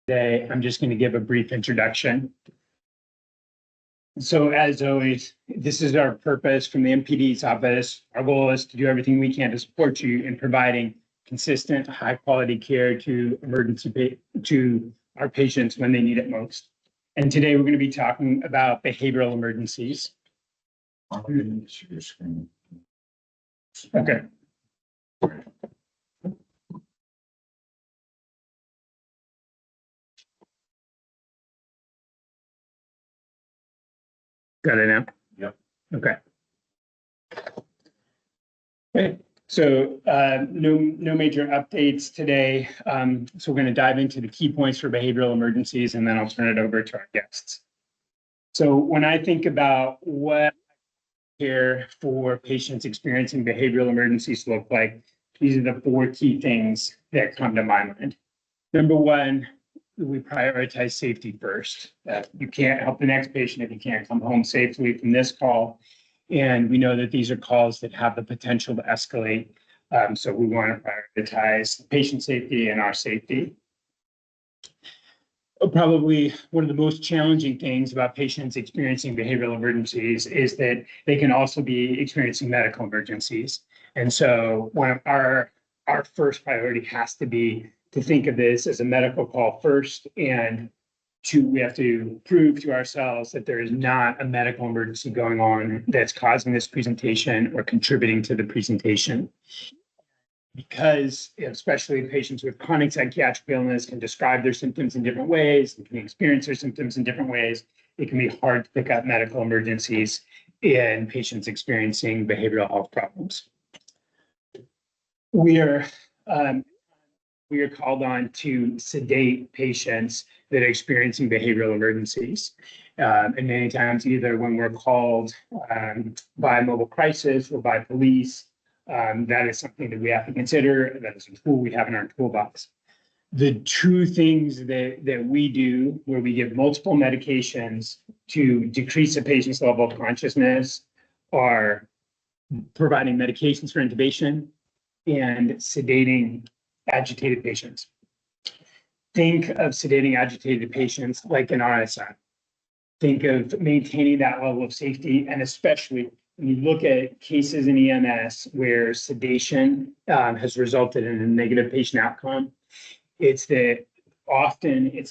Today, I'm just going to give a brief introduction. So as always, this is our purpose from the MPD's office. Our goal is to do everything we can to support you in providing consistent, high quality care to our patients when they need it most. And today we're going to be talking about behavioral emergencies. Okay. Got it now? Yep. Okay. Okay. So no major updates today. So we're going to dive into the key points for behavioral emergencies, and then I'll turn it over to our guests. So when I think about what care for patients experiencing behavioral emergencies look like, these are the four key things that come to my mind. Number one, we prioritize safety first. You can't help the next patient if you can't come home safely from this call. And we know that these are calls that have the potential to escalate. So we want to prioritize patient safety and our safety. Probably one of the most challenging things about patients experiencing behavioral emergencies is that they can also be experiencing medical emergencies. And so one of our first priority has to be to think of this as a medical call first, and we have to prove to ourselves that there is not a medical emergency going on that's causing this presentation or contributing to the presentation. Because especially patients with chronic psychiatric illness can describe their symptoms in different ways and can experience their symptoms in different ways, it can be hard to pick up medical emergencies in patients experiencing behavioral health problems. We are called on to sedate patients that are experiencing behavioral emergencies. And many times, either when we're called by mobile crisis or by police, that is something that we have to consider. That is a tool we have in our toolbox. The two things that we do where we give multiple medications to decrease a patient's level of consciousness are providing medications for intubation and sedating agitated patients. Think of sedating agitated patients like an RSI. Think of maintaining that level of safety, and especially when you look at cases in EMS where sedation has resulted in a negative patient outcome, it's that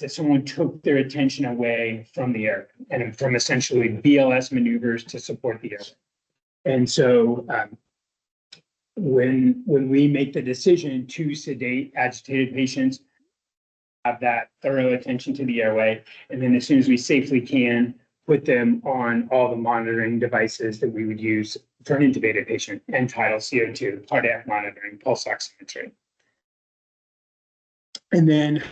someone took their attention away from the air and from essentially BLS maneuvers to support the air. And so when we make the decision to sedate agitated patients, have that thorough attention to the airway, and then as soon as we safely can, put them on all the monitoring devices that we would use for an intubated patient: end-tidal CO2, cardiac monitoring, pulse oximetry. And then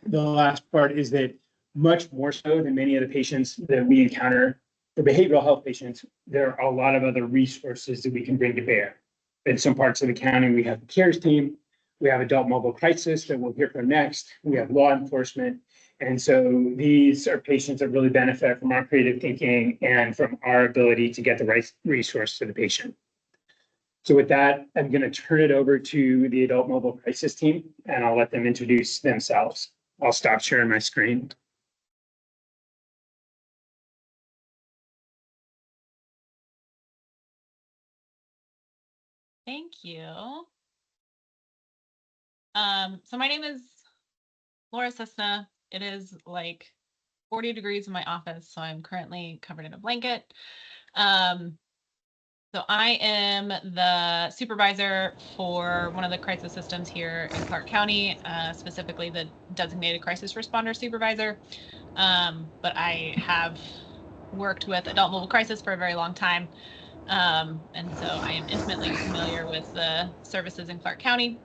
the last part is that much more so than many of the patients that we encounter, for behavioral health patients, there are a lot of other resources that we can bring to bear. In some parts of the county, we have the CARES team, we have adult mobile crisis that we'll hear from next, we have law enforcement. And so these are patients that really benefit from our creative thinking and from our ability to get the right resource to the patient. So with that, I'm going to turn it over to the adult mobile crisis team, and I'll let them introduce themselves. I'll stop sharing my screen. Thank you. So my name is Laura Cessna. It is like 40 degrees in my office, so I'm currently covered in a blanket. So I am the supervisor for one of the crisis systems here in Clark County, specifically the designated crisis responder supervisor. But I have worked with adult mobile crisis for a very long time. And so I am intimately familiar with the services in Clark County.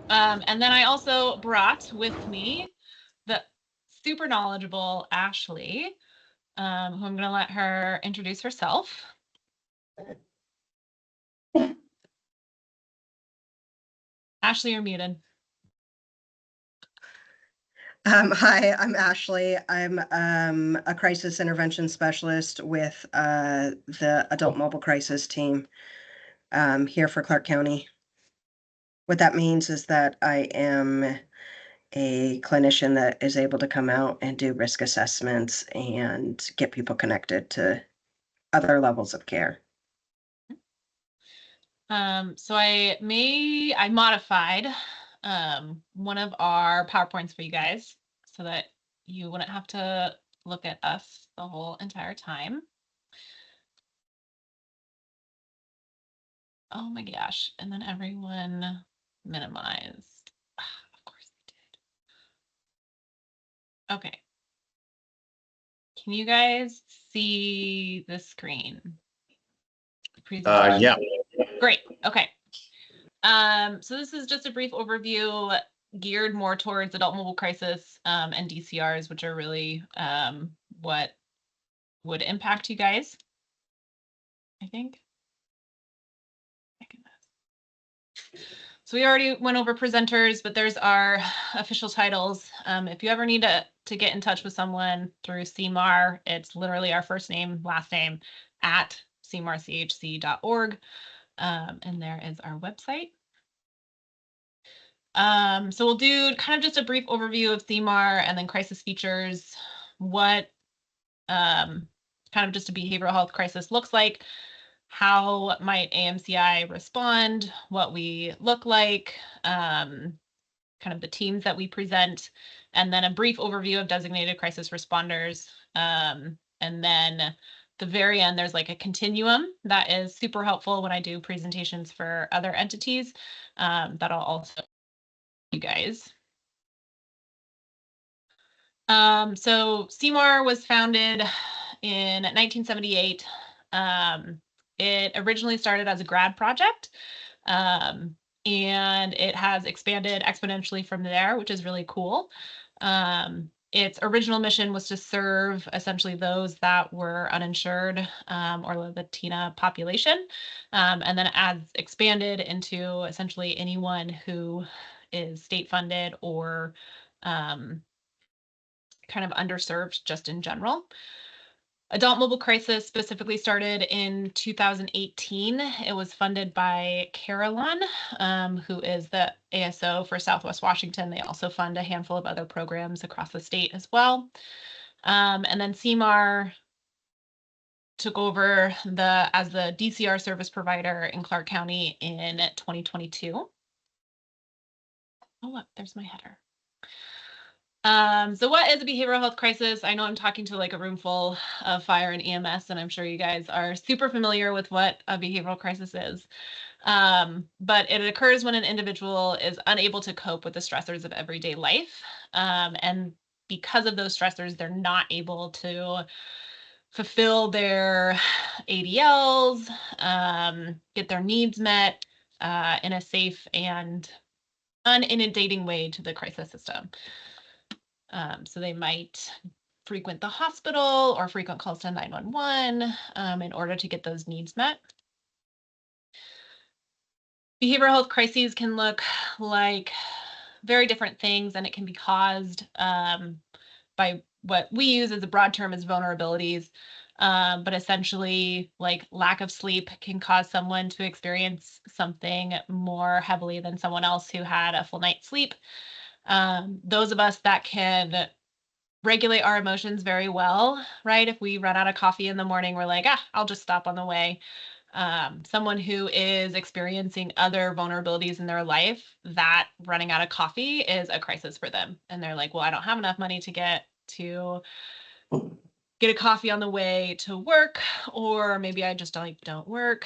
And then I also brought with me the super knowledgeable Ashley, who I'm going to let her introduce herself. Ashley, you're muted. Hi, I'm Ashley. I'm a crisis intervention specialist with the adult mobile crisis team here for Clark County. What that means is that I am a clinician that is able to come out and do risk assessments and get people connected to other levels of care. So I modified one of our PowerPoints for you guys so that you wouldn't have to look at us the whole entire time. Oh my gosh. And then everyone minimized. Of course they did. Okay. Can you guys see the screen? Yeah. Great. Okay. So this is just a brief overview geared more towards adult mobile crisis and DCRs, which are really what would impact you guys, I think. So we already went over presenters, but there's our official titles. If you ever need to get in touch with someone through CMAR, it's literally our first name, last name at cmarchc.org. And there is our website. So we'll do kind of just a brief overview of CMAR and then crisis features, what kind of just a behavioral health crisis looks like, how might AMCI respond, what we look like, kind of the teams that we present, and then a brief overview of designated crisis responders. And then the very end, there's like a continuum that is super helpful when I do presentations for other entities. That'll also you guys. So CMAR was founded in 1978. It originally started as a grad project, and it has expanded exponentially from there, which is really cool. Its original mission was to serve essentially those that were uninsured or the Latina population, and then it has expanded into essentially anyone who is state funded or kind of underserved just in general. Adult Mobile Crisis specifically started in 2018. It was funded by Carillon, who is the ASO for Southwest Washington. They also fund a handful of other programs across the state as well. And then CMAR took over as the DCR service provider in Clark County in 2022. Oh, look, there's my header. So what is a behavioral health crisis? I know I'm talking to like a room full of fire and EMS, and I'm sure you guys are super familiar with what a behavioral crisis is. But it occurs when an individual is unable to cope with the stressors of everyday life. And because of those stressors, they're not able to fulfill their ADLs, get their needs met in a safe and uninundating way to the crisis system. So they might frequent the hospital or frequent calls to 911 in order to get those needs met. Behavioral health crises can look like very different things, and it can be caused by what we use as a broad term as vulnerabilities. But essentially, like lack of sleep can cause someone to experience something more heavily than someone else who had a full night's sleep. Those of us that can regulate our emotions very well, right? If we run out of coffee in the morning, we're like, I'll just stop on the way. Someone who is experiencing other vulnerabilities in their life, that running out of coffee is a crisis for them. And they're like, well, I don't have enough money to get a coffee on the way to work, or maybe I just don't work.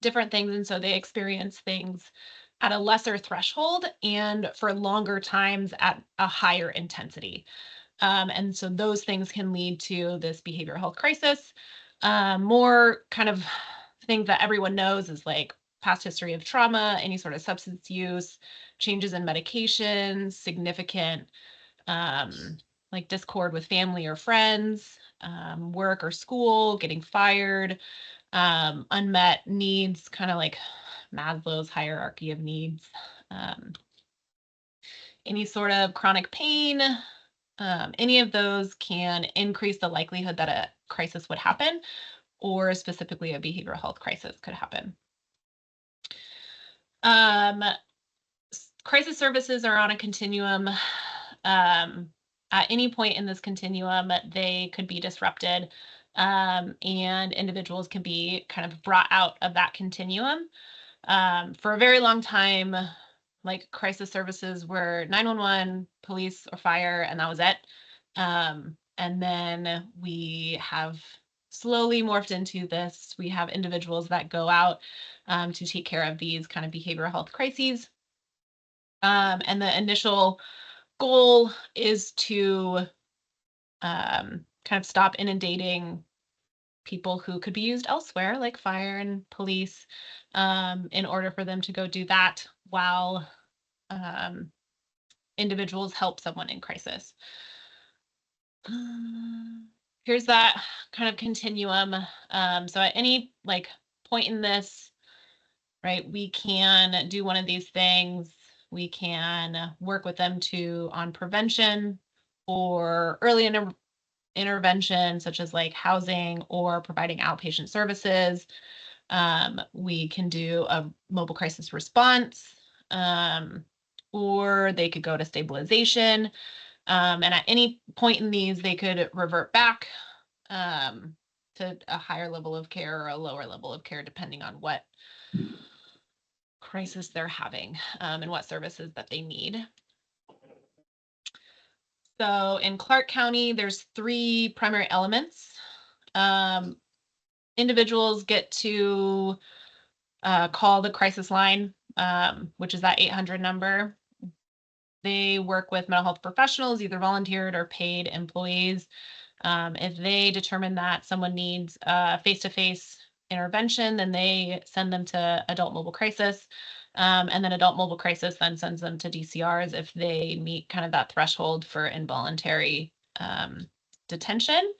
Different things. And so they experience things at a lesser threshold and for longer times at a higher intensity. And so those things can lead to this behavioral health crisis. More kind of things that everyone knows is like past history of trauma, any sort of substance use, changes in medications, significant like discord with family or friends, work or school, getting fired, unmet needs, kind of like Maslow's hierarchy of needs, any sort of chronic pain, any of those can increase the likelihood that a crisis would happen, or specifically a behavioral health crisis could happen. crisis services are on a continuum. At any point in this continuum, they could be disrupted, and individuals can be kind of brought out of that continuum. For a very long time, like crisis services were 911, police, or fire, and that was it. And then we have slowly morphed into this. We have individuals that go out to take care of these kind of behavioral health crises. And the initial goal is to kind of stop inundating people who could be used elsewhere, like fire and police, in order for them to go do that while individuals help someone in crisis. Here's that kind of continuum. So at any like point in this, right, we can do one of these things. We can work with them on prevention or early intervention, such as like housing or providing outpatient services. We can do a mobile crisis response, or they could go to stabilization. And at any point in these, they could revert back to a higher level of care or a lower level of care, depending on what crisis they're having and what services that they need. So in Clark County, there's 3 primary elements. Individuals get to call the crisis line, which is that 800 number. They work with mental health professionals, either volunteered or paid employees. If they determine that someone needs face-to-face intervention, then they send them to adult mobile crisis. And then adult mobile crisis then sends them to DCRs if they meet kind of that threshold for involuntary detention.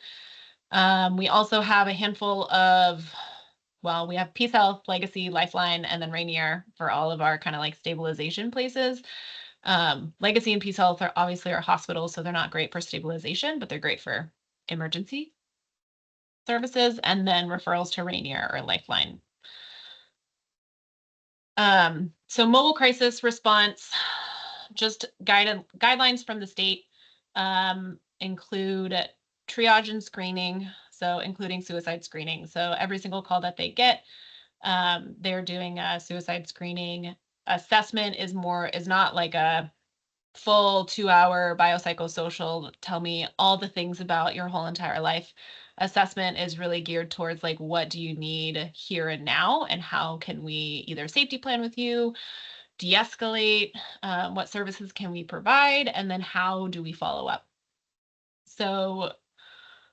We also have a handful of, we have Peace Health, Legacy, Lifeline, and then Rainier for all of our kind of like stabilization places. Legacy and Peace Health are obviously our hospitals, so they're not great for stabilization, but they're great for emergency services, and then referrals to Rainier or Lifeline. So mobile crisis response, just guidelines from the state include triage and screening, so including suicide screening. So every single call that they get, they're doing a suicide screening. Assessment is not like a full 2-hour biopsychosocial, tell me all the things about your whole entire life. Assessment is really geared towards like, what do you need here and now, and how can we either safety plan with you, de-escalate, what services can we provide, and then how do we follow up. So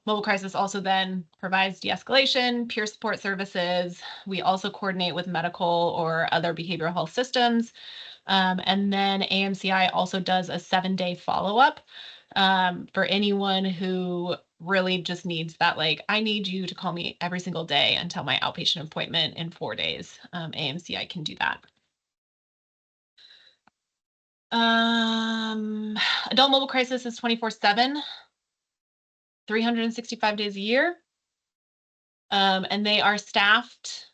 mobile crisis also then provides de-escalation, peer support services. We also coordinate with medical or other behavioral health systems. And then AMCI also does a 7-day follow-up for anyone who really just needs that, like, I need you to call me every single day until my outpatient appointment in 4 days. AMCI can do that. Adult mobile crisis is 24/7, 365 days a year. And they are staffed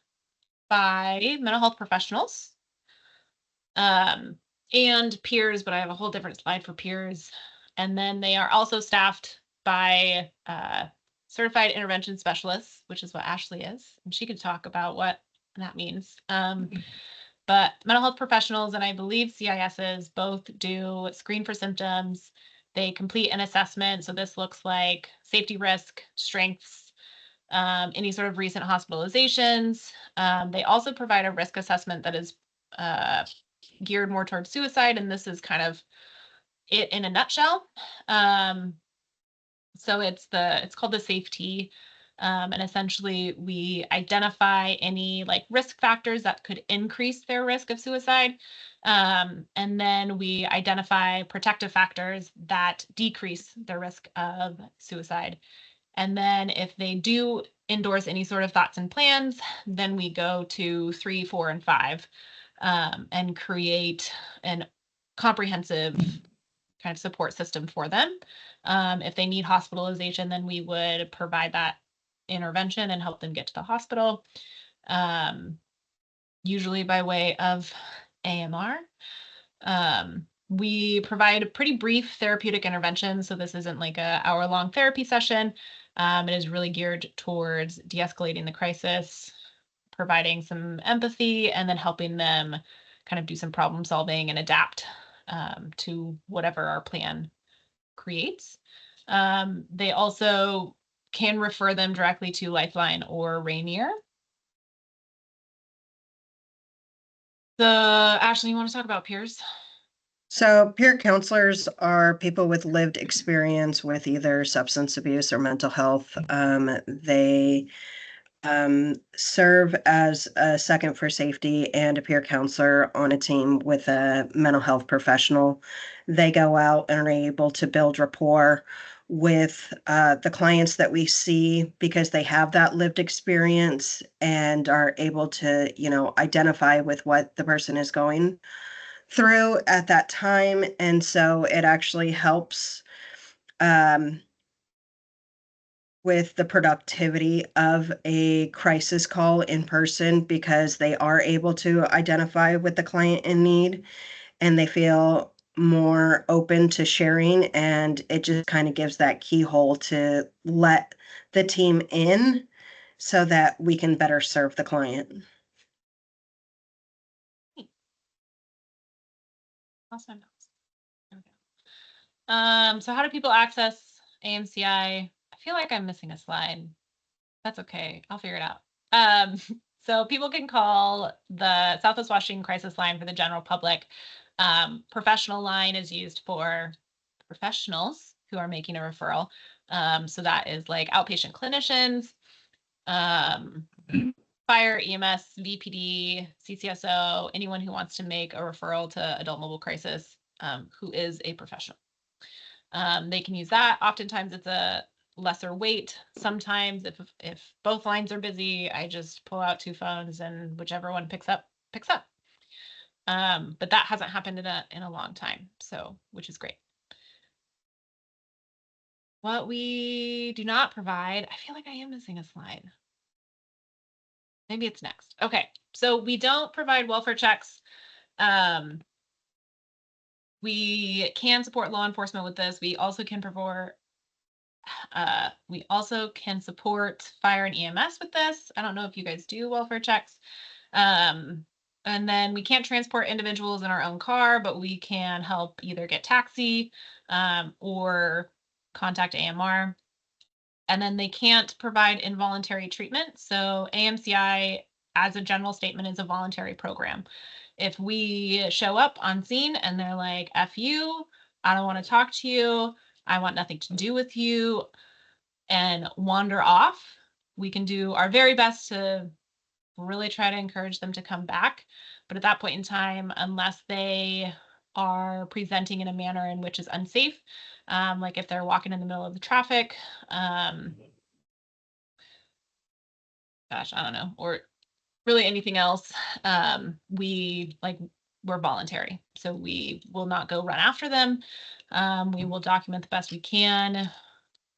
by mental health professionals. And peers, but I have a whole different slide for peers. And then they are also staffed by certified intervention specialists, which is what Ashley is. And she could talk about what that means. But mental health professionals, and I believe CISs, both do screen for symptoms. They complete an assessment. So this looks like safety risk, strengths, any sort of recent hospitalizations. They also provide a risk assessment that is geared more towards suicide, and this is kind of it in a nutshell. So it's called the safety, and essentially we identify any like risk factors that could increase their risk of suicide, and then we identify protective factors that decrease their risk of suicide. And then if they do endorse any sort of thoughts and plans, then we go to 3, 4, and 5. And create an comprehensive kind of support system for them. If they need hospitalization, then we would provide that intervention and help them get to the hospital, usually by way of AMR. We provide a pretty brief therapeutic intervention, so this isn't like a hour-long therapy session. It is really geared towards de-escalating the crisis, providing some empathy, and then helping them kind of do some problem solving and adapt to whatever our plan creates. They also can refer them directly to Lifeline or Rainier. Ashley, you want to talk about peers? So peer counselors are people with lived experience with either substance abuse or mental health. They serve as a second for safety and a peer counselor on a team with a mental health professional. They go out and are able to build rapport with the clients that we see because they have that lived experience and are able to, identify with what the person is going through at that time. And so it actually helps with the productivity of a crisis call in person because they are able to identify with the client in need and they feel more open to sharing. And it just kind of gives that keyhole to let the team in so that we can better serve the client. Awesome. So how do people access AMCI? I feel like I'm missing a slide. That's okay. I'll figure it out. So people can call the Southwest Washington Crisis Line for the general public. Professional line is used for professionals who are making a referral. So that is like outpatient clinicians, fire, EMS, VPD, CCSO, anyone who wants to make a referral to adult mobile crisis, who is a professional. They can use that. Oftentimes it's a lesser wait. Sometimes if both lines are busy, I just pull out two phones and whichever one picks up. But that hasn't happened in a long time, so which is great. What we do not provide, I feel like I am missing a slide. Maybe it's next. Okay, so we don't provide welfare checks. We can support law enforcement with this. We also can support fire and EMS with this. I don't know if you guys do welfare checks. And then we can't transport individuals in our own car, but we can help either get taxi or contact AMR. And then they can't provide involuntary treatment. So AMCI, as a general statement, is a voluntary program. If we show up on scene and they're like, F you, I don't want to talk to you, I want nothing to do with you, and wander off, we can do our very best to really try to encourage them to come back. But at that point in time, unless they are presenting in a manner in which is unsafe, like if they're walking in the middle of the traffic, gosh, I don't know, or really anything else, we're voluntary. So we will not go run after them. We will document the best we can,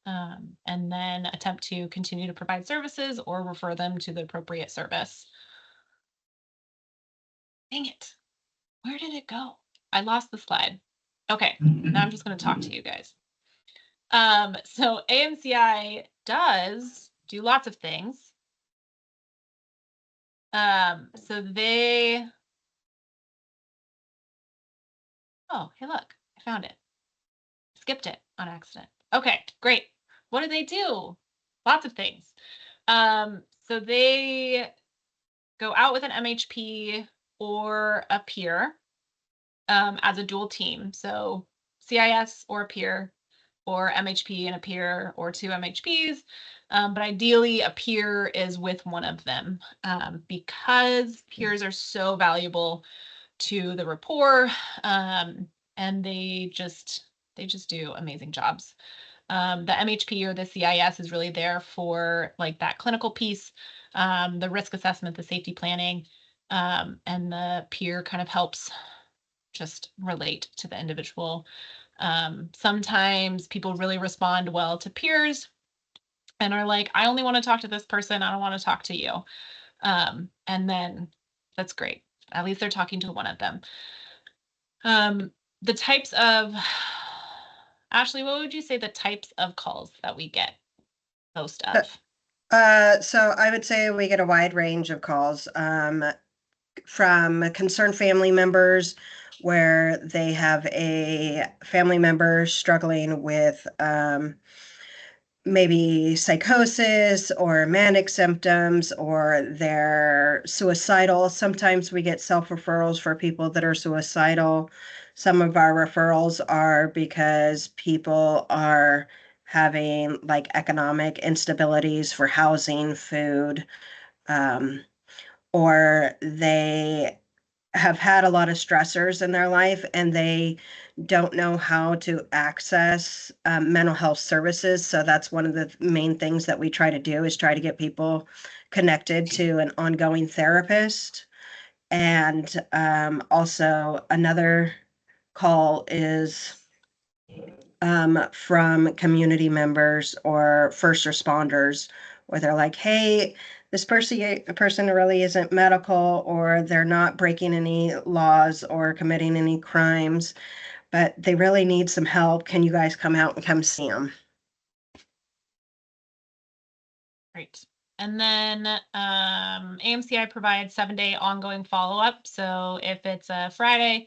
and then attempt to continue to provide services or refer them to the appropriate service. Dang it. Where did it go? I lost the slide. Okay, now I'm just going to talk to you guys. So AMCI does do lots of things. So they, oh, hey, look, I found it. Skipped it on accident. Okay, great. What do they do? Lots of things. So they go out with an MHP or a peer as a dual team. So CIS or a peer, or MHP and a peer, or two MHPs. But ideally, a peer is with one of them because peers are so valuable to the rapport, and they just do amazing jobs. The MHP or the CIS is really there for like that clinical piece, the risk assessment, the safety planning, and the peer kind of helps just relate to the individual. Sometimes people really respond well to peers and are like, I only want to talk to this person. I don't want to talk to you. And then that's great. At least they're talking to one of them. The types of, Ashley, what would you say the types of calls that we get most of? So I would say we get a wide range of calls, from concerned family members where they have a family member struggling with, maybe psychosis or manic symptoms, or they're suicidal. Sometimes we get self-referrals for people that are suicidal. Some of our referrals are because people are having like economic instabilities for housing, food, or they have had a lot of stressors in their life and they don't know how to access mental health services. So that's one of the main things that we try to do, is try to get people connected to an ongoing therapist. And also another call is from community members or first responders, where they're like, hey, this person really isn't medical, or they're not breaking any laws or committing any crimes, but they really need some help. Can you guys come out and come see them? Great. And then AMCI provides 7-day ongoing follow-up. So if it's a Friday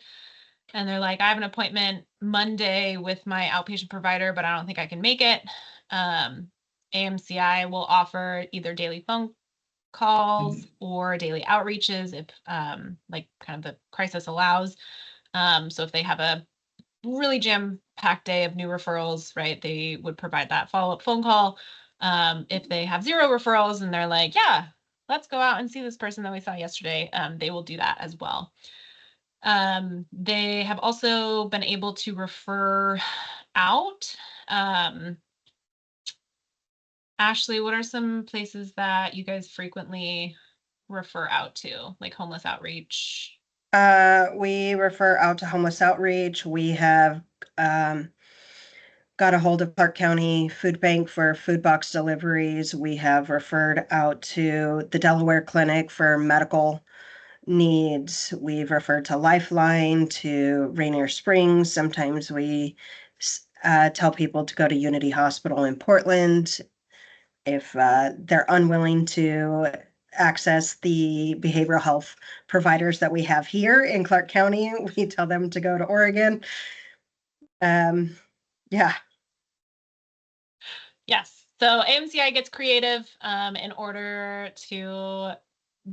and they're like, I have an appointment Monday with my outpatient provider, but I don't think I can make it, AMCI will offer either daily phone calls or daily outreaches if like kind of the crisis allows. So if they have a really jam-packed day of new referrals, right, they would provide that follow-up phone call. If they have 0 referrals and they're like, yeah, let's go out and see this person that we saw yesterday, they will do that as well. They have also been able to refer out. Ashley, what are some places that you guys frequently refer out to, like homeless outreach? We refer out to homeless outreach. We have got a hold of Clark County Food Bank for food box deliveries. We have referred out to the Delaware Clinic for medical needs. We've referred to Lifeline, to Rainier Springs. Sometimes we tell people to go to Unity Hospital in Portland. If they're unwilling to access the behavioral health providers that we have here in Clark County, we tell them to go to Oregon. Yeah. Yes. So AMCI gets creative in order to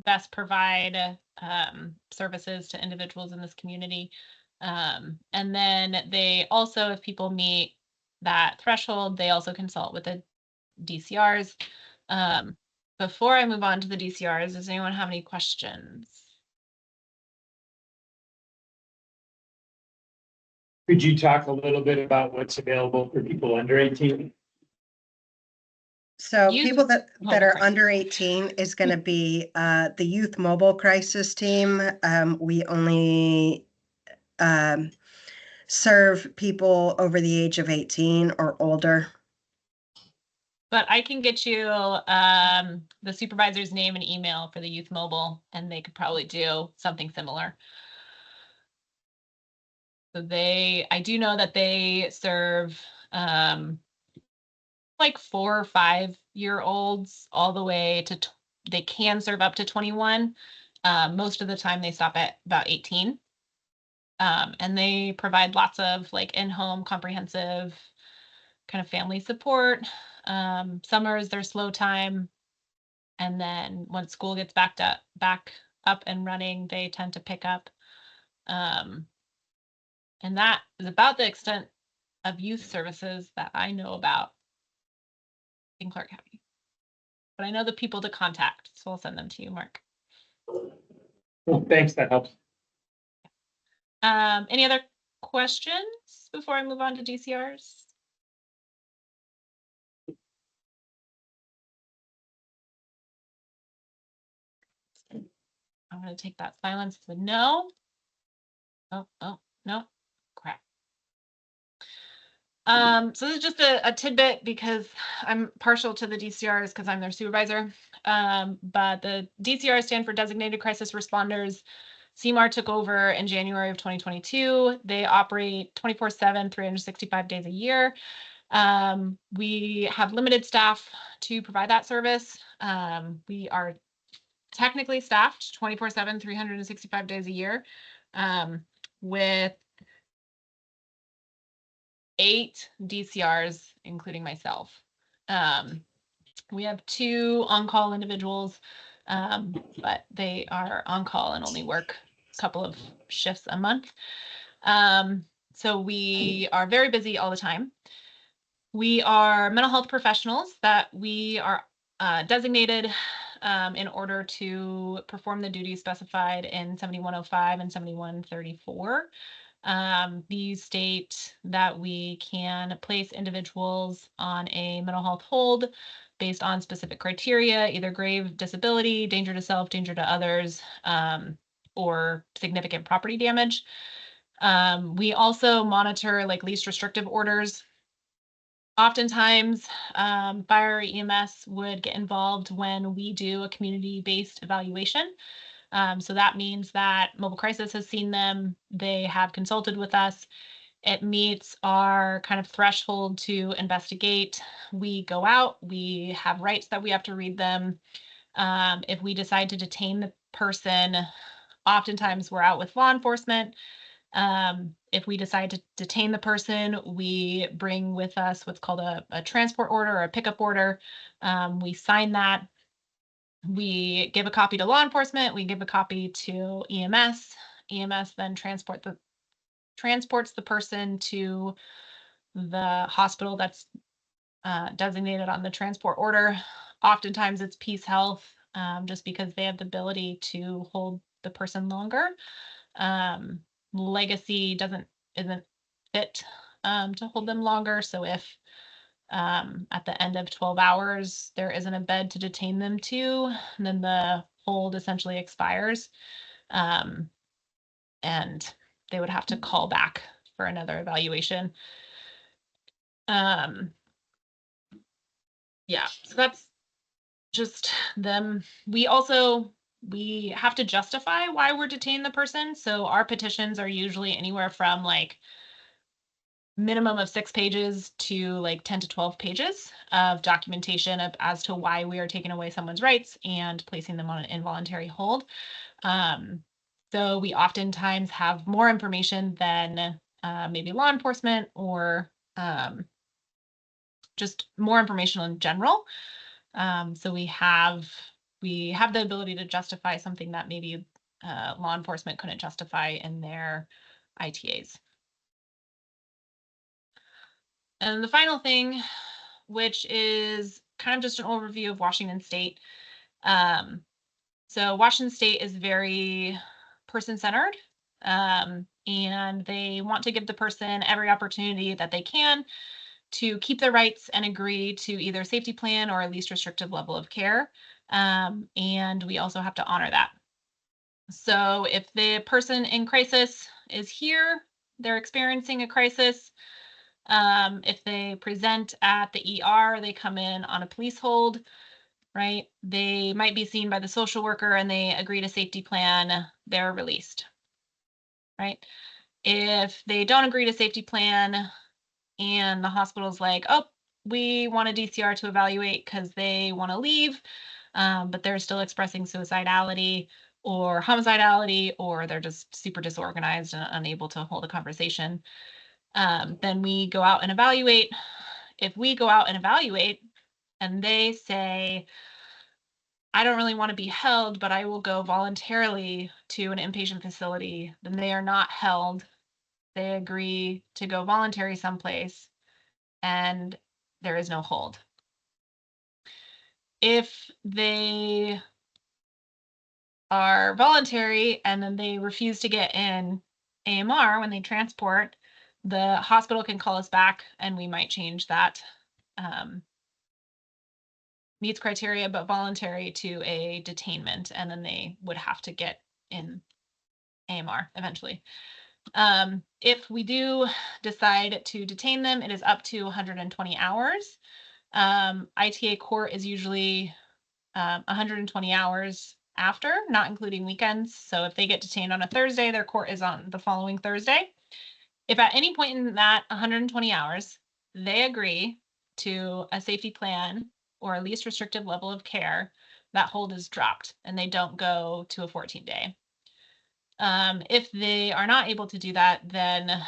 best provide services to individuals in this community. And then they also, if people meet that threshold, they also consult with the DCRs. Before I move on to the DCRs, does anyone have any questions? Could you talk a little bit about what's available for people under 18? So Youth people that mobile are crisis. under 18 is going to be the youth mobile crisis team. We only serve people over the age of 18 or older. But I can get you the supervisor's name and email for the youth mobile, and they could probably do something similar. So I do know that they serve like 4 or 5-year-olds all the way to, they can serve up to 21. Most of the time they stop at about 18. And they provide lots of like in-home comprehensive kind of family support. Summer is their slow time. And then once school gets back up and running, they tend to pick up. And that is about the extent of youth services that I know about in Clark County. But I know the people to contact, so I'll send them to you, Mark. Well, thanks, that helps. Any other questions before I move on to DCRs? I'm going to take that silence as a no. Oh, no, crap. So this is just a tidbit because I'm partial to the DCRs because I'm their supervisor. But the DCRs stand for Designated Crisis Responders. CMAR took over in January of 2022. They operate 24/7, 365 days a year. We have limited staff to provide that service. We are technically staffed 24/7, 365 days a year, with 8 DCRs, including myself. We have 2 on-call individuals, but they are on call and only work a couple of shifts a month. So we are very busy all the time. We are mental health professionals that we are designated in order to perform the duties specified in 7105 and 7134. These state that we can place individuals on a mental health hold based on specific criteria, either grave disability, danger to self, danger to others, or significant property damage. We also monitor like least restrictive orders. Oftentimes, fire or EMS would get involved when we do a community-based evaluation. So that means that mobile crisis has seen them, they have consulted with us. It meets our kind of threshold to investigate. We go out, we have rights that we have to read them. If we decide to detain the person, oftentimes we're out with law enforcement. If we decide to detain the person, we bring with us what's called a transport order or a pickup order. We sign that. We give a copy to law enforcement. We give a copy to EMS. EMS then transports the person to the hospital that's designated on the transport order. Oftentimes it's Peace Health, just because they have the ability to hold the person longer. Legacy isn't fit to hold them longer. So if at the end of 12 hours there isn't a bed to detain them to, then the hold essentially expires, and they would have to call back for another evaluation. Yeah, so that's just them. We have to justify why we're detaining the person. So our petitions are usually anywhere from like minimum of 6 pages to like 10 to 12 pages of documentation as to why we are taking away someone's rights and placing them on an involuntary hold. So we oftentimes have more information than maybe law enforcement or just more information in general. So we have the ability to justify something that maybe law enforcement couldn't justify in their ITAs. And the final thing, which is kind of just an overview of Washington State. So Washington State is very person-centered, and they want to give the person every opportunity that they can to keep their rights and agree to either safety plan or a least restrictive level of care. And we also have to honor that. So if the person in crisis is here, they're experiencing a crisis. If they present at the ER, they come in on a police hold, right? They might be seen by the social worker and they agree to safety plan, they're released, right? If they don't agree to safety plan and the hospital's like, oh, we want a DCR to evaluate because they want to leave, but they're still expressing suicidality or homicidality, or they're just super disorganized and unable to hold a conversation, then we go out and evaluate. If we go out and evaluate and they say, I don't really want to be held, but I will go voluntarily to an inpatient facility, then they are not held. They agree to go voluntary someplace and there is no hold. If they are voluntary and then they refuse to get in AMR when they transport, the hospital can call us back and we might change that meets criteria but voluntary to a detainment, and then they would have to get in AMR eventually. If we do decide to detain them, it is up to 120 hours. ITA court is usually 120 hours after, not including weekends. So if they get detained on a Thursday, their court is on the following Thursday. If at any point in that 120 hours, they agree to a safety plan or a least restrictive level of care, that hold is dropped and they don't go to a 14-day. If they are not able to do that, then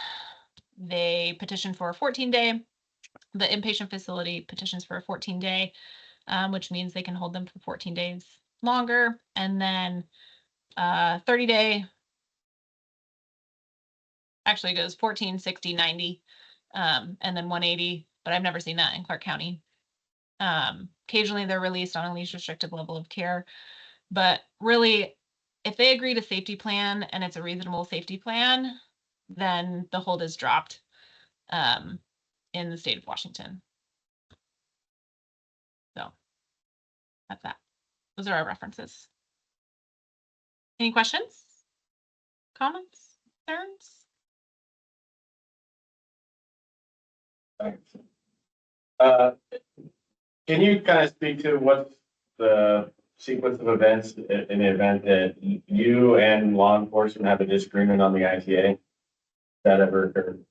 they petition for a 14-day. The inpatient facility petitions for a 14-day, which means they can hold them for 14 days longer. And then 30-day actually goes 14, 60, 90, and then 180, but I've never seen that in Clark County. Occasionally they're released on a least restrictive level of care, but really, if they agree to safety plan and it's a reasonable safety plan, then the hold is dropped in the state of Washington. So that's that. Those are our references. Any questions? Comments? Concerns? Can you kind of speak to what's the sequence of events in the event that you and law enforcement have a disagreement on the ITA? That ever occurred?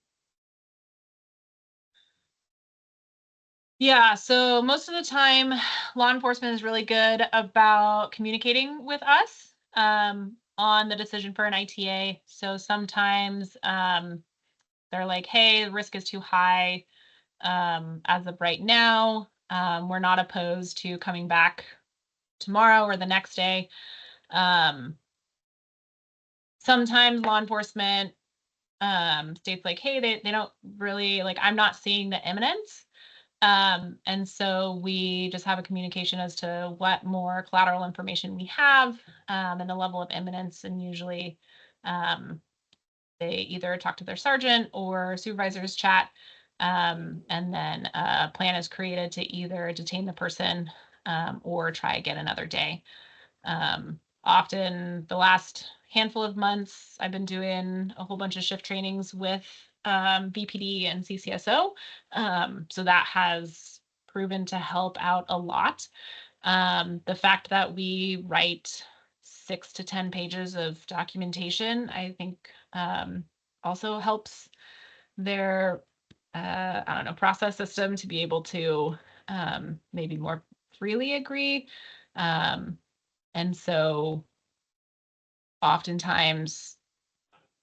Yeah, so most of the time, law enforcement is really good about communicating with us on the decision for an ITA. So sometimes they're like, hey, the risk is too high as of right now. We're not opposed to coming back tomorrow or the next day. Sometimes law enforcement states like, hey, they don't really, like, I'm not seeing the imminence. And so we just have a communication as to what more collateral information we have and the level of imminence. And usually they either talk to their sergeant or supervisors chat. And then a plan is created to either detain the person or try again another day. Often the last handful of months, I've been doing a whole bunch of shift trainings with BPD and CCSO. So that has proven to help out a lot. The fact that we write 6 to 10 pages of documentation, I think also helps their, I don't know, process system to be able to maybe more freely agree. And so oftentimes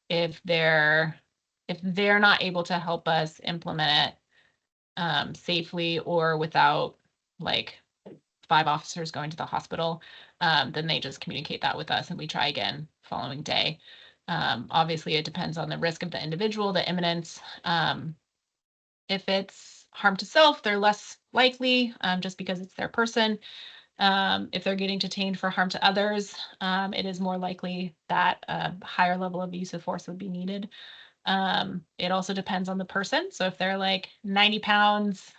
if they're not able to help us implement it safely or without like 5 officers going to the hospital, then they just communicate that with us and we try again following day. Obviously it depends on the risk of the individual, the imminence. If it's harm to self, they're less likely just because it's their person. If they're getting detained for harm to others, it is more likely that a higher level of use of force would be needed. It also depends on the person. So if they're like 90 pounds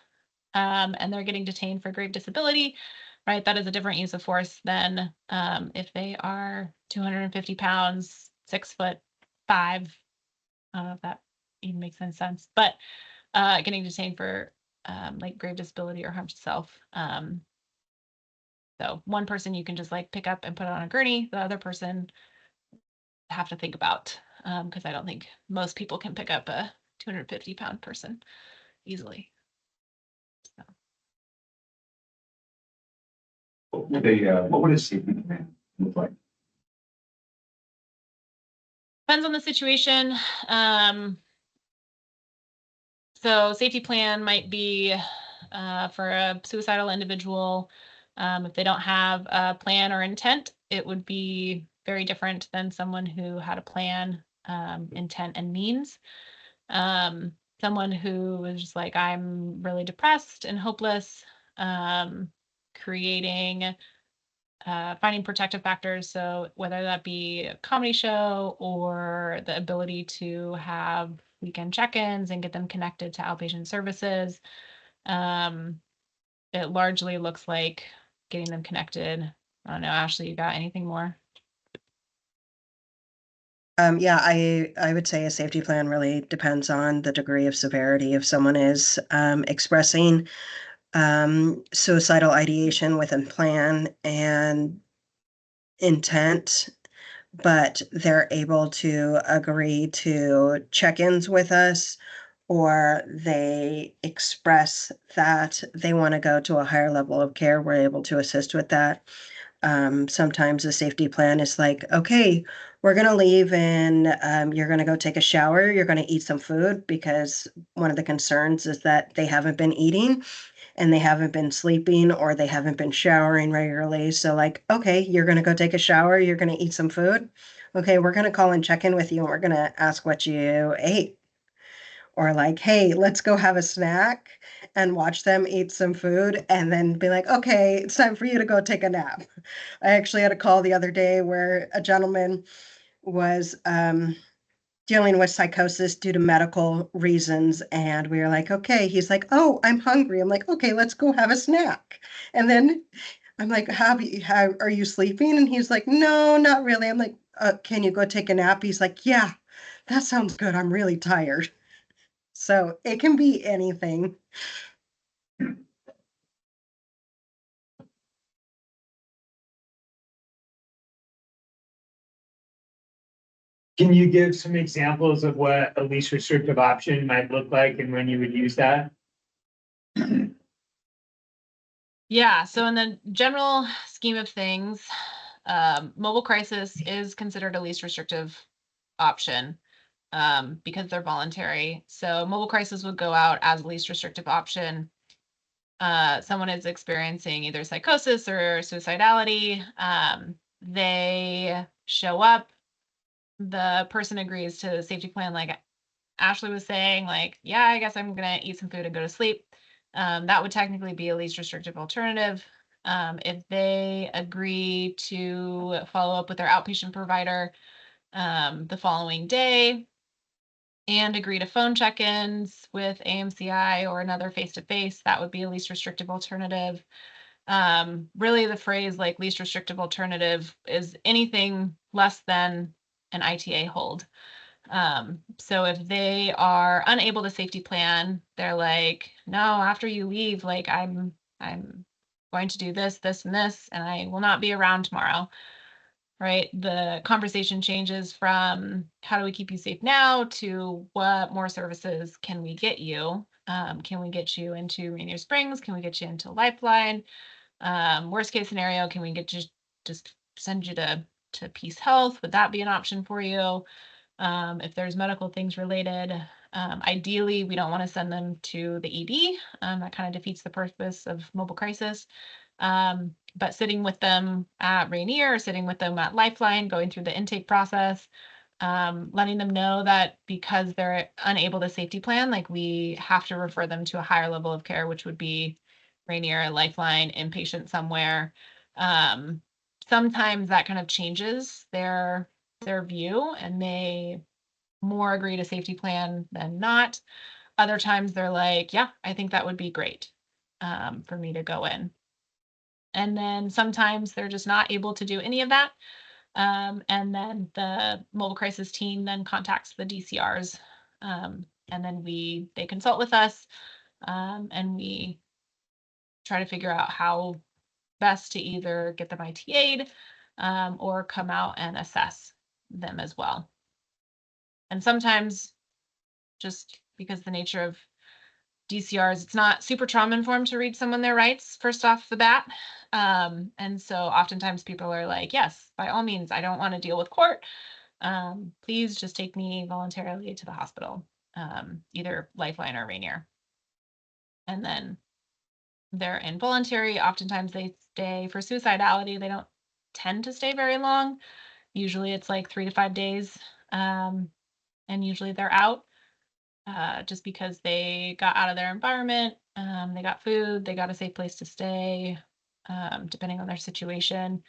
and they're getting detained for grave disability, right, that is a different use of force than if they are 250 pounds, 6'5". I don't know if that even makes any sense, but getting detained for like grave disability or harm to self. So one person you can just like pick up and put it on a gurney. The other person have to think about because I don't think most people can pick up a 250-pound person easily. So. What would a safety plan look like? Depends on the situation. So safety plan might be for a suicidal individual. If they don't have a plan or intent, it would be very different than someone who had a plan, intent, and means. Someone who is just like, I'm really depressed and hopeless, creating, finding protective factors. So whether that be a comedy show or the ability to have weekend check-ins and get them connected to outpatient services, it largely looks like getting them connected. I don't know, Ashley, you got anything more? Yeah, I would say a safety plan really depends on the degree of severity. If someone is expressing suicidal ideation within plan and intent, but they're able to agree to check-ins with us, or they express that they want to go to a higher level of care, we're able to assist with that. Sometimes the safety plan is like, okay, we're going to leave and you're going to go take a shower. You're going to eat some food, because one of the concerns is that they haven't been eating and they haven't been sleeping, or they haven't been showering regularly. So like, okay, you're going to go take a shower. You're going to eat some food. Okay, we're going to call and check in with you, and we're going to ask what you ate. Or like, hey, let's go have a snack and watch them eat some food, and then be like, okay, it's time for you to go take a nap. I actually had a call the other day where a gentleman was dealing with psychosis due to medical reasons, and we were like, okay. He's like, oh, I'm hungry. I'm like, okay, let's go have a snack. And then I'm like, how are you sleeping? And he's like, no, not really. I'm like, can you go take a nap? He's like, yeah, that sounds good. I'm really tired. So it can be anything. Can you give some examples of what a least restrictive option might look like and when you would use that? Yeah, so in the general scheme of things, mobile crisis is considered a least restrictive option because they're voluntary. So mobile crisis would go out as a least restrictive option. Someone is experiencing either psychosis or suicidality. They show up. The person agrees to the safety plan, like Ashley was saying, like, yeah, I guess I'm gonna eat some food and go to sleep. That would technically be a least restrictive alternative. If they agree to follow up with their outpatient provider the following day and agree to phone check-ins with AMCI or another face-to-face, that would be a least restrictive alternative. Really the phrase like least restrictive alternative is anything less than an ITA hold. So if they are unable to safety plan, they're like, no, after you leave, like I'm going to do this, this, and this, and I will not be around tomorrow. Right? The conversation changes from how do we keep you safe now to what more services can we get you? Can we get you into Rainier Springs? Can we get you into Lifeline? Worst case scenario, can we get just send you to Peace Health? Would that be an option for you? If there's medical things related, ideally, we don't want to send them to the ED. That kind of defeats the purpose of mobile crisis. But sitting with them at Rainier, sitting with them at Lifeline, going through the intake process, letting them know that because they're unable to safety plan, like we have to refer them to a higher level of care, which would be Rainier, Lifeline, inpatient somewhere. Sometimes that kind of changes their view, and they more agree to safety plan than not. Other times they're like, yeah, I think that would be great for me to go in. And then sometimes they're just not able to do any of that. And then the mobile crisis team then contacts the DCRs. And then they consult with us and we try to figure out how best to either get them ITA'd or come out and assess them as well. And sometimes just because the nature of DCRs, it's not super trauma informed to read someone their rights first off the bat. And so oftentimes people are like, yes, by all means, I don't want to deal with court. Please just take me voluntarily to the hospital, either Lifeline or Rainier. And then they're involuntary. Oftentimes they stay for suicidality. They don't tend to stay very long. Usually it's like 3 to 5 days. And usually they're out. Just because they got out of their environment, they got food, they got a safe place to stay, depending on their situation.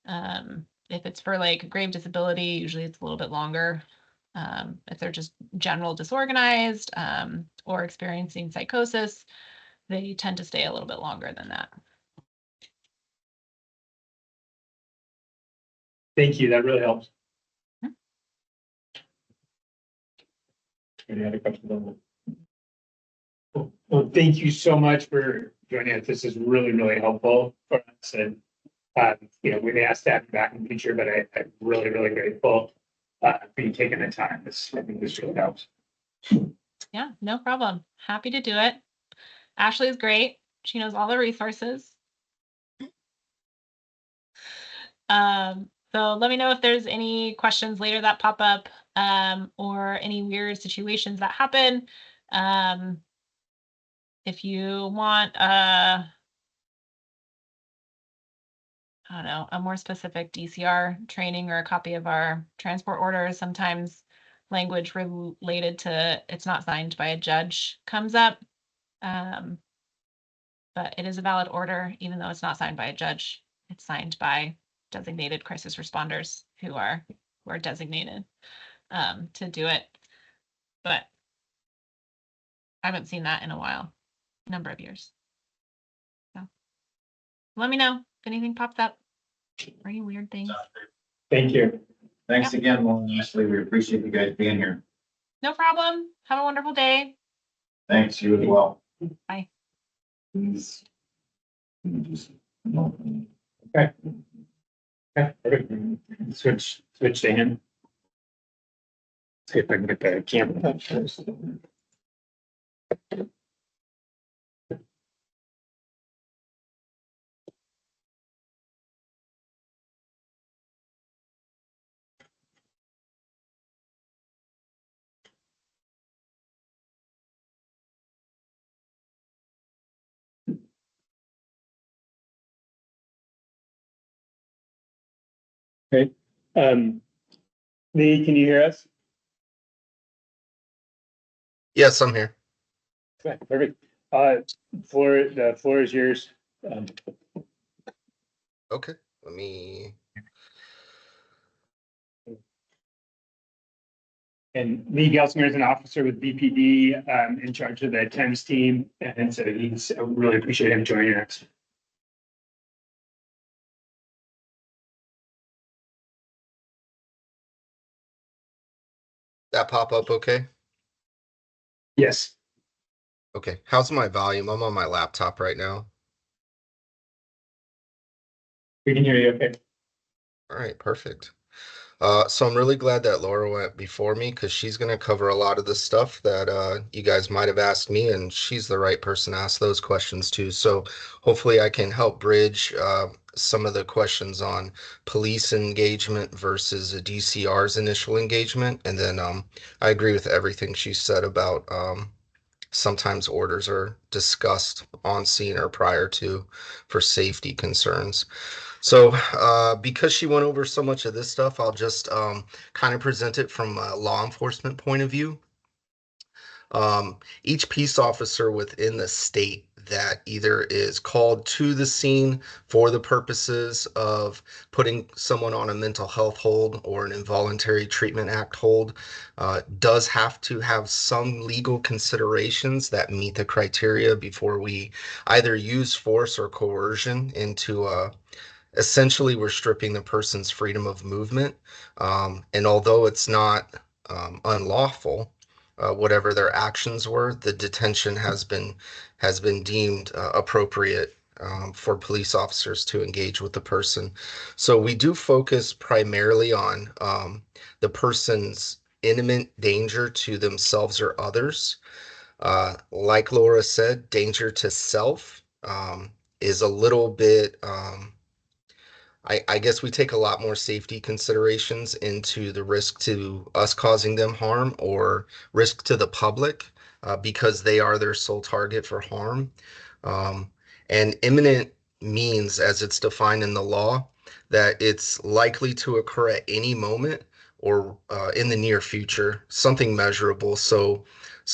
If it's for like grave disability, usually it's a little bit longer. If they're just general disorganized or experiencing psychosis, they tend to stay a little bit longer than that. Thank you. That really helps. Any other questions on that? Well, thank you so much for joining us. This is really, really helpful for us. And We may ask to have you back in the future, but I'm really, really grateful for you taking the time. I think this really helps. Yeah, no problem. Happy to do it. Ashley is great. She knows all the resources. So let me know if there's any questions later that pop up, or any weird situations that happen. If you want, I don't know, a more specific DCR training or a copy of our transport orders, sometimes language related to it's not signed by a judge comes up. But it is a valid order, even though it's not signed by a judge. It's signed by designated crisis responders who are designated to do it. But I haven't seen that in a while, a number of years. So let me know if anything pops up or any weird things. Thank you. Thanks again, Lauren and Ashley. We appreciate you guys being here. No problem. Have a wonderful day. Thanks, you as well. Bye. Okay. Okay. Perfect. Switch to him. See if I can get the camera up first. Okay. Lee, can you hear us? Yes, I'm here. Okay, perfect. The floor is yours. Okay, let me. And Lee Gelsinger is an officer with BPD, in charge of the TEMS team, and so I really appreciate him joining us. That pop up okay? Yes, Okay, how's my volume? I'm on my laptop right now. we can hear you. Okay. All right, perfect. So I'm really glad that Laura went before me because she's going to cover a lot of the stuff that you guys might have asked me, and she's the right person to ask those questions to. So hopefully I can help bridge some of the questions on police engagement versus a DCR's initial engagement. And then I agree with everything she said about sometimes orders are discussed on scene or prior to for safety concerns. So because she went over so much of this stuff, I'll just kind of present it from a law enforcement point of view. Each peace officer within the state that either is called to the scene for the purposes of putting someone on a mental health hold or an involuntary treatment act hold does have to have some legal considerations that meet the criteria before we either use force or coercion into essentially we're stripping the person's freedom of movement. And although it's not unlawful, whatever their actions were, the detention has been deemed appropriate for police officers to engage with the person. So we do focus primarily on the person's imminent danger to themselves or others. Like Laura said, danger to self is a little bit I guess we take a lot more safety considerations into the risk to us causing them harm or risk to the public because they are their sole target for harm. Um, and imminent means, as it's defined in the law, that it's likely to occur at any moment or in the near future, something measurable. So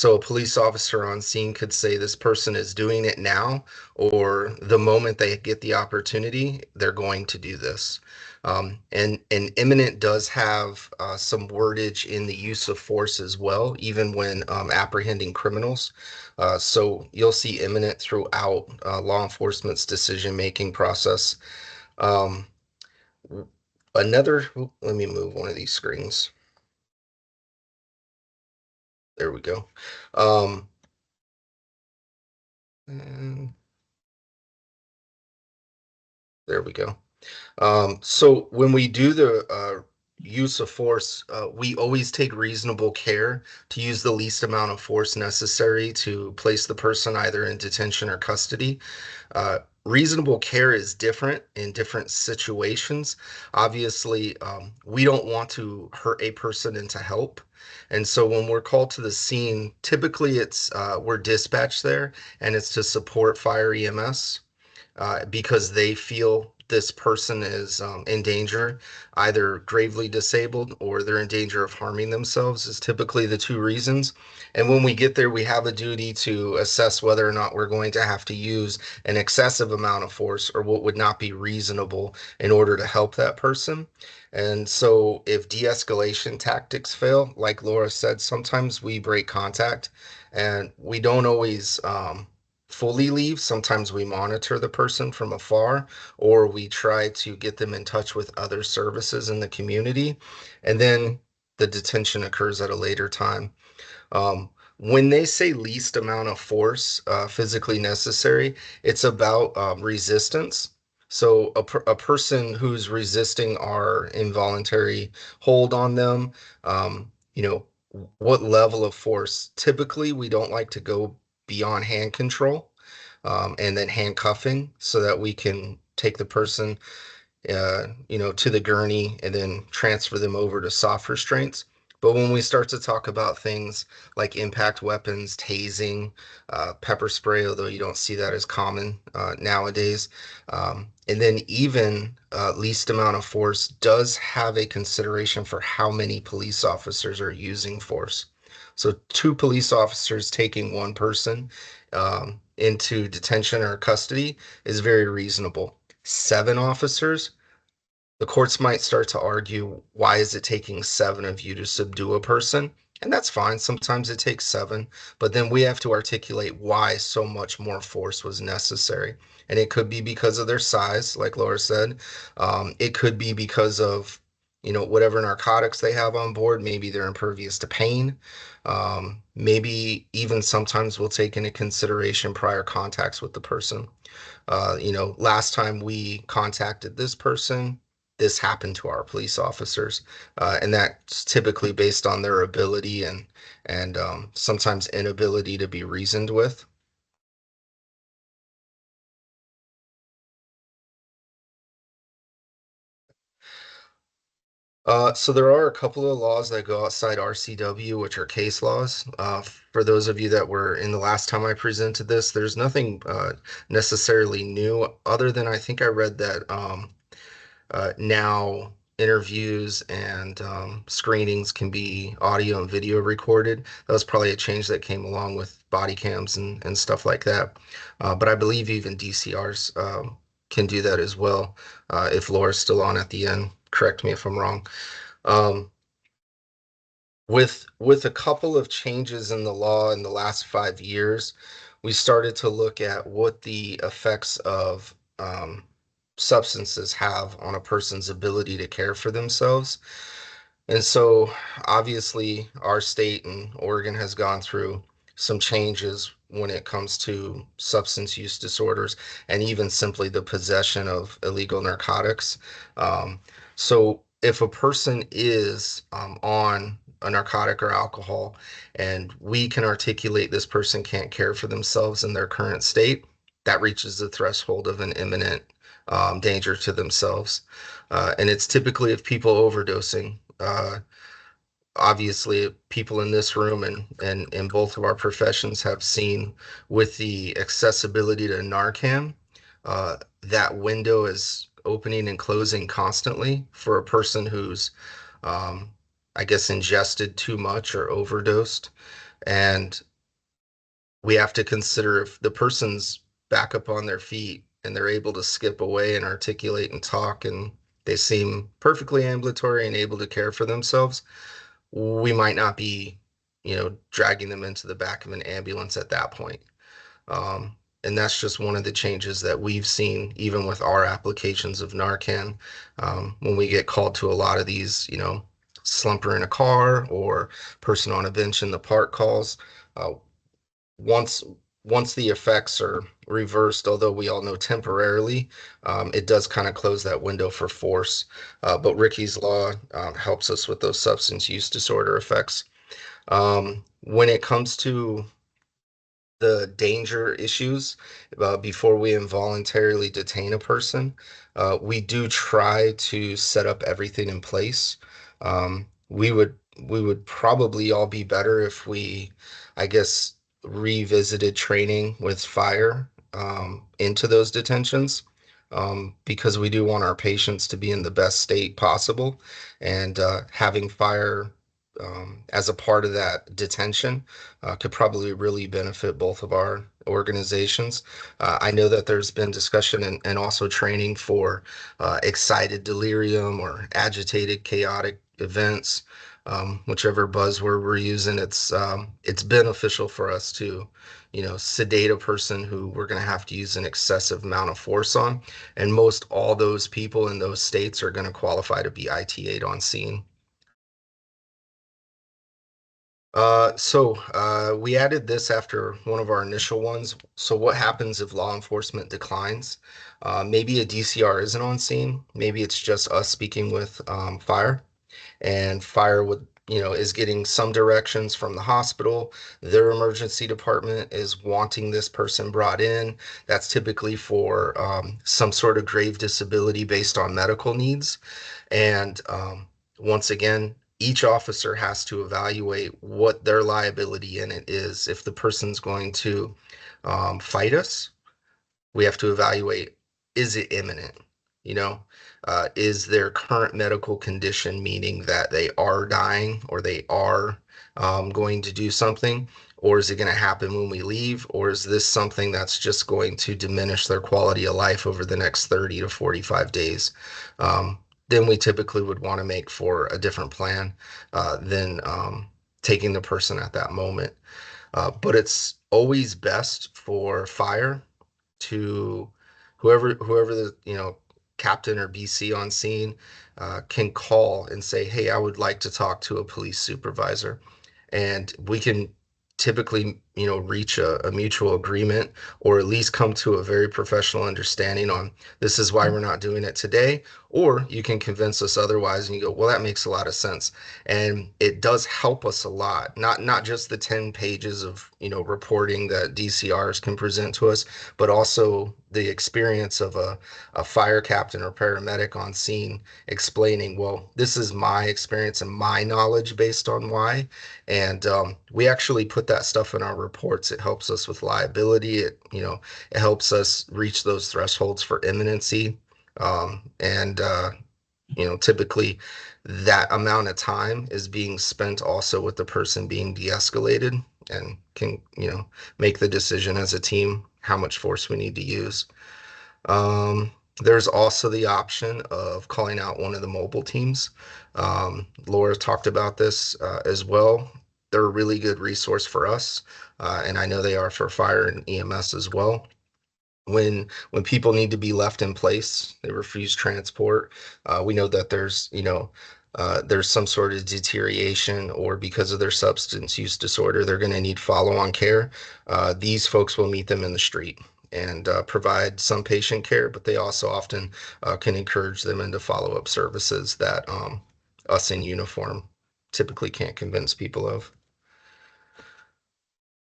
a police officer on scene could say this person is doing it now, or the moment they get the opportunity, they're going to do this. And imminent does have some wordage in the use of force as well, even when apprehending criminals. So you'll see imminent throughout law enforcement's decision-making process. Um, let me move one of these screens. There we go. And there we go. So when we do the use of force, we always take reasonable care to use the least amount of force necessary to place the person either in detention or custody. Reasonable care is different in different situations. Obviously, we don't want to hurt a person into help. And so when we're called to the scene, typically it's we're dispatched there and it's to support fire EMS because they feel this person is in danger, either gravely disabled or they're in danger of harming themselves, is typically the two reasons. And when we get there, we have a duty to assess whether or not we're going to have to use an excessive amount of force or what would not be reasonable in order to help that person. And so if de-escalation tactics fail, like Laura said, sometimes we break contact and we don't always fully leave. Sometimes we monitor the person from afar, or we try to get them in touch with other services in the community. And then the detention occurs at a later time. When they say least amount of force physically necessary, it's about resistance. So a person who's resisting our involuntary hold on them, you know, what level of force? Typically, we don't like to go beyond hand control and then handcuffing so that we can take the person to the gurney and then transfer them over to soft restraints. But when we start to talk about things like impact weapons, tasing, pepper spray, although you don't see that as common nowadays, and then even least amount of force does have a consideration for how many police officers are using force. So two police officers taking one person into detention or custody is very reasonable. Seven officers, the courts might start to argue, why is it taking seven of you to subdue a person? And that's fine. Sometimes it takes seven, but then we have to articulate why so much more force was necessary. And it could be because of their size, like Laura said. It could be because of, whatever narcotics they have on board. Maybe they're impervious to pain. Maybe even sometimes we'll take into consideration prior contacts with the person. Last time we contacted this person, this happened to our police officers, and that's typically based on their ability and sometimes inability to be reasoned with. So there are a couple of laws that go outside RCW, which are case laws. For those of you that were in the last time I presented this, there's nothing necessarily new other than I think I read that now interviews and screenings can be audio and video recorded. That was probably a change that came along with body cams and stuff like that. But I believe even DCRs can do that as well. If Laura's still on at the end, correct me if I'm wrong. Um, with a couple of changes in the law in the last 5 years, we started to look at what the effects of substances have on a person's ability to care for themselves. And so obviously our state and Oregon has gone through some changes when it comes to substance use disorders and even simply the possession of illegal narcotics. So if a person is on a narcotic or alcohol and we can articulate this person can't care for themselves in their current state, that reaches the threshold of an imminent danger to themselves. And it's typically of people overdosing. Obviously, people in this room and in both of our professions have seen with the accessibility to Narcan, that window is opening and closing constantly for a person who's, um, I guess, ingested too much or overdosed. And we have to consider if the person's back up on their feet and they're able to skip away and articulate and talk and they seem perfectly ambulatory and able to care for themselves, we might not be, dragging them into the back of an ambulance at that point. And that's just one of the changes that we've seen, even with our applications of Narcan. When we get called to a lot of these, slumper in a car or person on a bench in the park calls, once once the effects are reversed, although we all know temporarily, it does kind of close that window for force. But Ricky's Law helps us with those substance use disorder effects. When it comes to the danger issues before we involuntarily detain a person, we do try to set up everything in place. We would probably all be better if we, I guess, revisited training with fire into those detentions. Because we do want our patients to be in the best state possible, and having fire as a part of that detention could probably really benefit both of our organizations. I know that there's been discussion and also training for excited delirium or agitated chaotic events. Whichever buzzword we're using, it's beneficial for us to, sedate a person who we're going to have to use an excessive amount of force on, and most all those people in those states are going to qualify to be ITA'd on scene. We added this after one of our initial ones. So what happens if law enforcement declines? Maybe a DCR isn't on scene. Maybe it's just us speaking with fire, and fire would, is getting some directions from the hospital. Their emergency department is wanting this person brought in. That's typically for some sort of grave disability based on medical needs. And once again, each officer has to evaluate what their liability in it is. If the person's going to fight us, we have to evaluate, is it imminent? You know, is their current medical condition meaning that they are dying or they are going to do something? Or is it going to happen when we leave? Or is this something that's just going to diminish their quality of life over the next 30 to 45 days? Then we typically would want to make for a different plan than taking the person at that moment. But it's always best for fire to whoever the captain or BC on scene can call and say, hey, I would like to talk to a police supervisor, and we can typically reach a mutual agreement, or at least come to a very professional understanding on this is why we're not doing it today. Or you can convince us otherwise and you go, well, that makes a lot of sense. And it does help us a lot, not just the 10 pages of reporting that DCRs can present to us, but also the experience of a fire captain or paramedic on scene explaining, well, this is my experience and my knowledge based on why. And we actually put that stuff in our reports. It helps us with liability. It helps us reach those thresholds for imminency. And typically that amount of time is being spent also with the person being de-escalated, and can, make the decision as a team how much force we need to use. There's also the option of calling out one of the mobile teams. Laura talked about this as well. They're a really good resource for us, and I know they are for fire and EMS as well. When people need to be left in place, they refuse transport. We know that there's some sort of deterioration, or because of their substance use disorder, they're going to need follow-on care. These folks will meet them in the street and provide some patient care, but they also often can encourage them into follow-up services that us in uniform typically can't convince people of.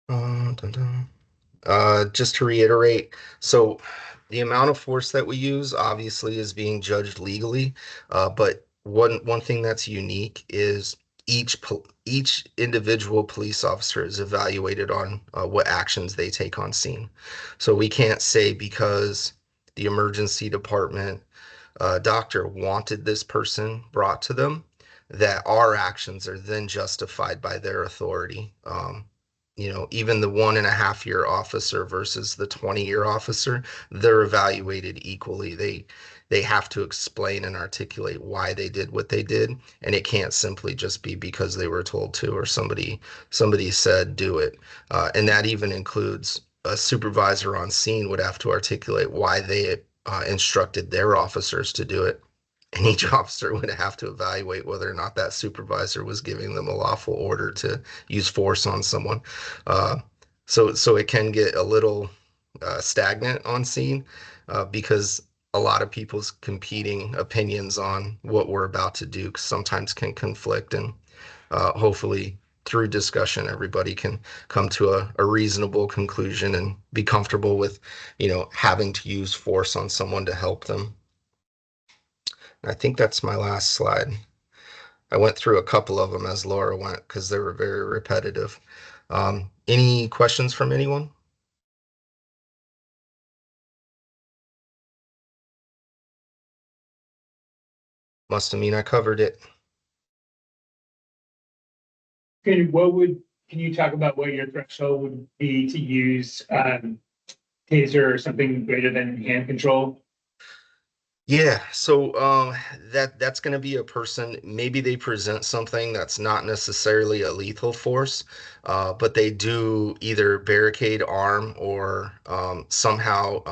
Dun, dun. Just to reiterate, so the amount of force that we use obviously is being judged legally, but one thing that's unique is each individual police officer is evaluated on what actions they take on scene. So we can't say because the emergency department doctor wanted this person brought to them that our actions are then justified by their authority. Even the 1.5 year officer versus the 20-year officer, they're evaluated equally. They have to explain and articulate why they did what they did, and it can't simply just be because they were told to, or somebody said do it. And that even includes a supervisor on scene would have to articulate why they instructed their officers to do it. And each officer would have to evaluate whether or not that supervisor was giving them a lawful order to use force on someone. Uh, So it can get a little stagnant on scene because a lot of people's competing opinions on what we're about to do sometimes can conflict, and hopefully through discussion everybody can come to a reasonable conclusion and be comfortable with, having to use force on someone to help them. And I think that's my last slide. I went through a couple of them as Laura went because they were very repetitive. Any questions from anyone? Must have mean I covered it. Can you talk about what your threshold would be to use taser or something greater than hand control? Yeah, so that's going to be a person. Maybe they present something that's not necessarily a lethal force, but they do either barricade arm or somehow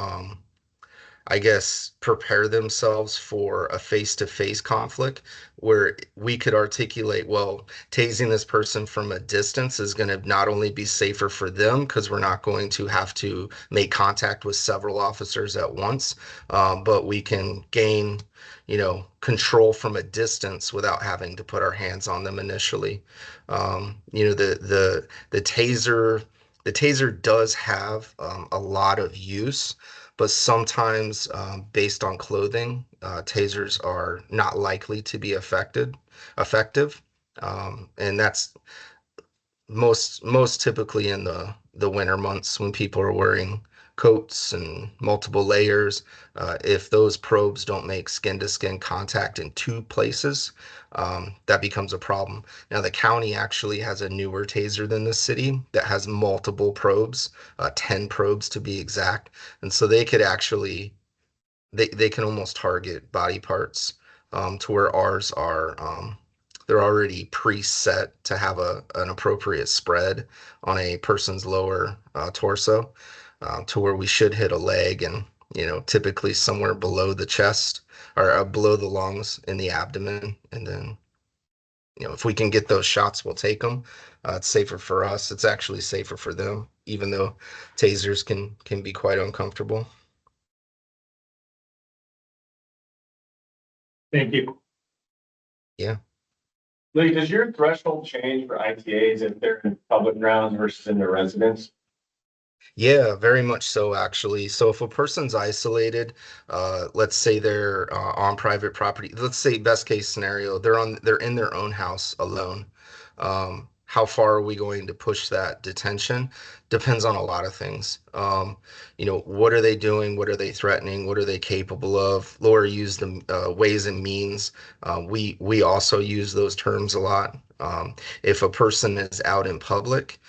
I guess, prepare themselves for a face-to-face conflict where we could articulate, well, tasing this person from a distance is going to not only be safer for them because we're not going to have to make contact with several officers at once, but we can gain, control from a distance without having to put our hands on them initially. The taser does have a lot of use, but sometimes based on clothing, tasers are not likely to be effective, and that's most typically in the winter months when people are wearing coats and multiple layers. If those probes don't make skin to skin contact in two places, that becomes a problem. Now, the county actually has a newer taser than the city that has multiple probes, 10 probes to be exact. And so they could actually they can almost target body parts, to where ours are they're already preset to have an appropriate spread on a person's lower torso, to where we should hit a leg and typically somewhere below the chest or below the lungs in the abdomen, and then if we can get those shots, we'll take them. It's safer for us. It's actually safer for them, even though tasers can be quite uncomfortable. Thank you. Yeah. Lee, does your threshold change for ITAs if they're in public grounds versus in their residence? Yeah, very much so, actually. So if a person's isolated, let's say they're on private property, let's say best case scenario, they're in their own house alone. How far are we going to push that detention? Depends on a lot of things. What are they doing? What are they threatening? What are they capable of? Laura used the ways and means. We also use those terms a lot. If a person is out in public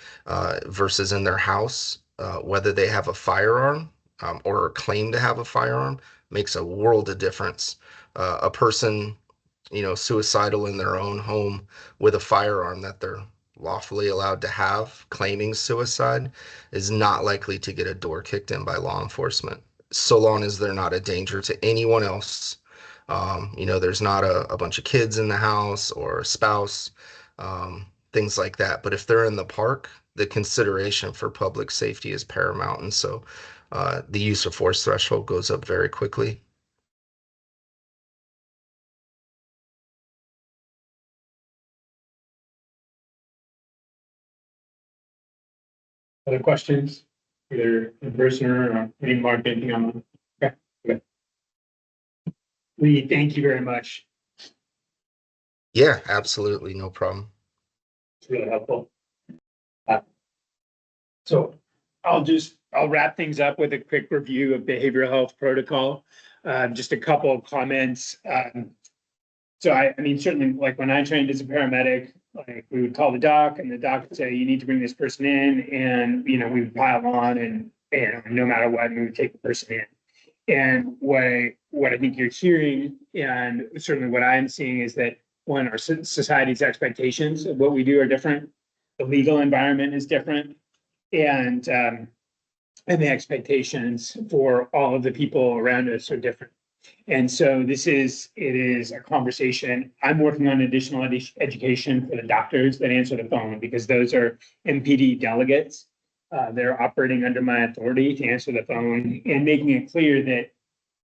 versus in their house, whether they have a firearm or claim to have a firearm makes a world of difference. A person, suicidal in their own home with a firearm that they're lawfully allowed to have, claiming suicide, is not likely to get a door kicked in by law enforcement, so long as they're not a danger to anyone else. There's not a bunch of kids in the house or a spouse, things like that. But if they're in the park, the consideration for public safety is paramount. And so the use of force threshold goes up very quickly. Other questions, either in person or any Mark, anything on? Okay, good. Lee, thank you very much. Yeah, absolutely. No problem. It's really helpful. So I'll wrap things up with a quick review of behavioral health protocol. Just a couple of comments. So I mean, certainly like when I trained as a paramedic, like we would call the doc and the doc would say, you need to bring this person in, and we would pile on and no matter what, we would take the person in. And what I think you're hearing, and certainly what I'm seeing, is that one, our society's expectations of what we do are different. The legal environment is different, and the expectations for all of the people around us are different. And so it is a conversation. I'm working on additional education for the doctors that answer the phone, because those are MPD delegates. they're operating under my authority to answer the phone, and making it clear that,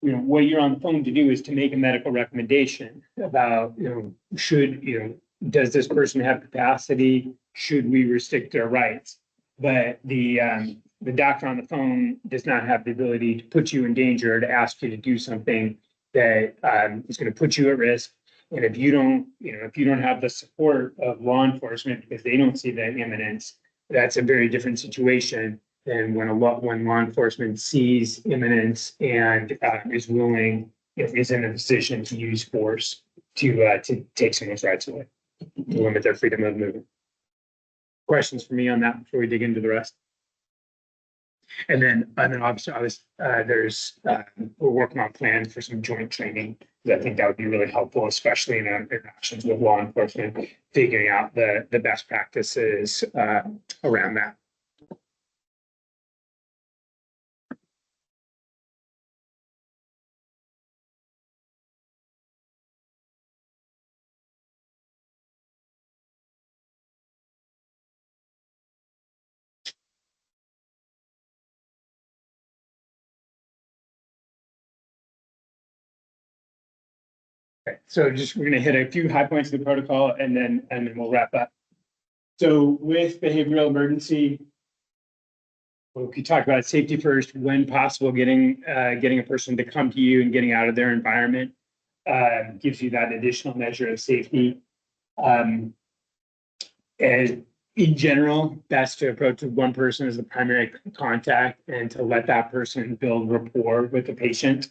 what you're on the phone to do is to make a medical recommendation about, does this person have capacity? Should we restrict their rights? But the doctor on the phone does not have the ability to put you in danger, to ask you to do something that is going to put you at risk. And if you don't have the support of law enforcement because they don't see that imminence, that's a very different situation than when law enforcement sees imminence and is willing, is in a position to use force to take someone's rights away, to limit their freedom of movement. Questions for me on that before we dig into the rest? And then obviously we're working on plans for some joint training. I think that would be really helpful, especially in interactions with law enforcement, figuring out the best practices around that. Okay, so we're going to hit a few high points of the protocol, and then we'll wrap up. So with behavioral emergency, we talked about safety first. When possible, getting a person to come to you and getting out of their environment gives you that additional measure of safety. And in general, best to approach with one person as the primary contact and to let that person build rapport with the patient.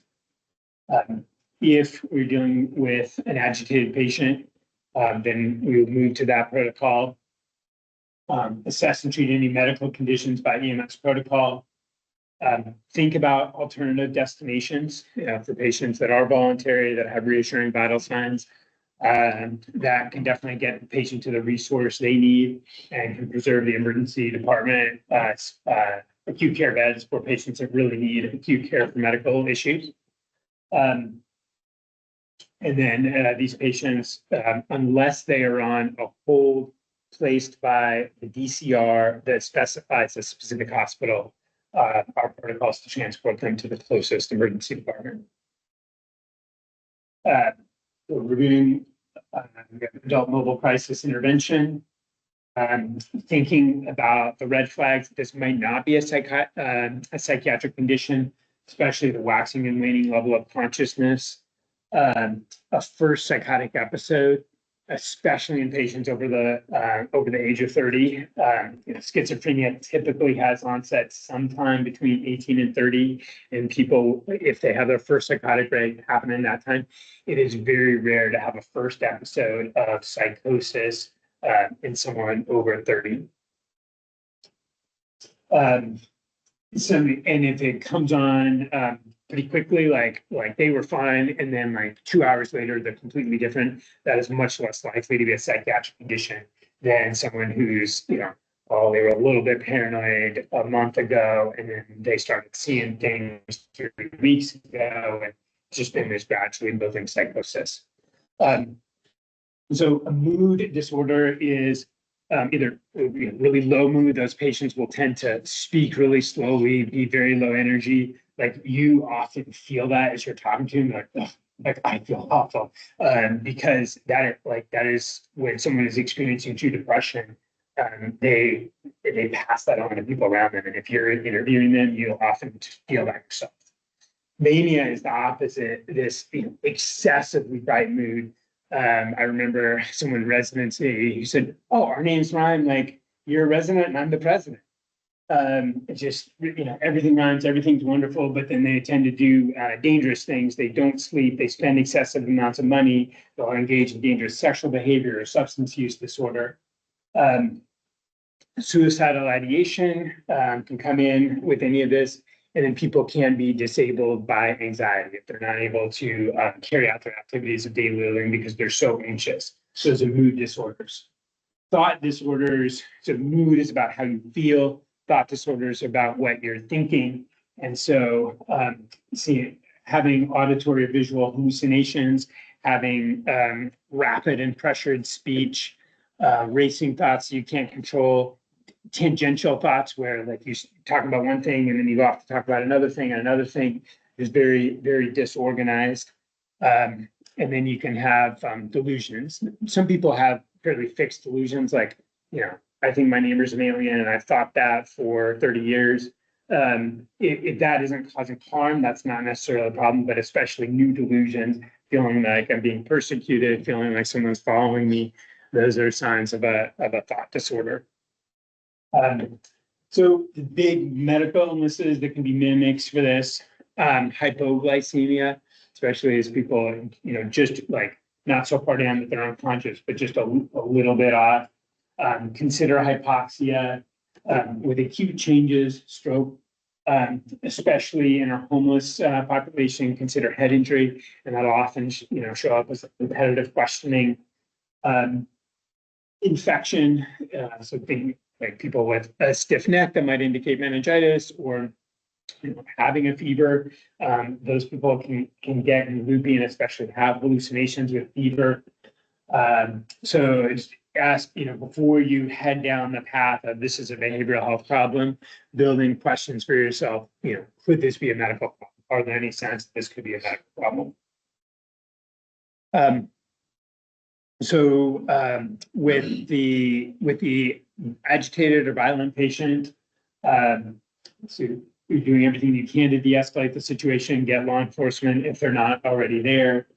If we're dealing with an agitated patient, then we will move to that protocol. Assess and treat any medical conditions by EMS protocol. Think about alternative destinations for patients that are voluntary, that have reassuring vital signs. That can definitely get the patient to the resource they need and can preserve the emergency department acute care beds for patients that really need acute care for medical issues. And then these patients, unless they are on a hold placed by the DCR that specifies a specific hospital, our protocol is to transport them to the closest emergency department. We're reviewing adult mobile crisis intervention, thinking about the red flags. This might not be a psychiatric condition, especially the waxing and waning level of consciousness. A first psychotic episode, especially in patients over the age of 30. Schizophrenia typically has onset sometime between 18 and 30, and people, if they have their first psychotic break happen in that time, it is very rare to have a first episode of psychosis in someone over 30. And if it comes on pretty quickly, like they were fine, and then like 2 hours later they're completely different, that is much less likely to be a psychiatric condition than someone who's, they were a little bit paranoid a month ago, and then they started seeing things 3 weeks ago, and just been this gradually building psychosis. So a mood disorder is either really low mood. Those patients will tend to speak really slowly, be very low energy. Like you often feel that as you're talking to them, like I feel awful, because that is when someone is experiencing true depression. They pass that on to people around them, and if you're interviewing them, you'll often feel that yourself. Mania is the opposite. This excessively bright mood. I remember someone in residency who said, "Oh, our names rhyme. Like you're a resident and I'm the president." It's just, everything rhymes, everything's wonderful, but then they tend to do dangerous things. They don't sleep, they spend excessive amounts of money, they'll engage in dangerous sexual behavior or substance use disorder. Suicidal ideation can come in with any of this, and then people can be disabled by anxiety if they're not able to carry out their activities of daily living because they're so anxious. So those are mood disorders. Thought disorders, so mood is about how you feel. Thought disorders about what you're thinking. And so having auditory or visual hallucinations, having rapid and pressured speech, racing thoughts you can't control, tangential thoughts where like talk about one thing and then you go off to talk about another thing and another thing is very, very disorganized. And then you can have delusions. Some people have fairly fixed delusions, like, I think my neighbor's an alien and I've thought that for 30 years. If that isn't causing harm, that's not necessarily a problem, but especially new delusions, feeling like I'm being persecuted, feeling like someone's following me, those are signs of a thought disorder. So the big medical illnesses that can be mimics for this, hypoglycemia, especially as people, just like not so far down that they're unconscious, but just a little bit off. Consider hypoxia, with acute changes, stroke, especially in our homeless population, consider head injury, and that'll often, show up as repetitive questioning. Infection, so think like people with a stiff neck that might indicate meningitis, or having a fever. Those people can get loopy and especially have hallucinations with fever. So it's ask, before you head down the path of this is a behavioral health problem, building questions for yourself, could this be a medical problem? Are there any signs this could be a medical problem? With the agitated or violent patient, so you're doing everything you can to de-escalate the situation, get law enforcement if they're not already there.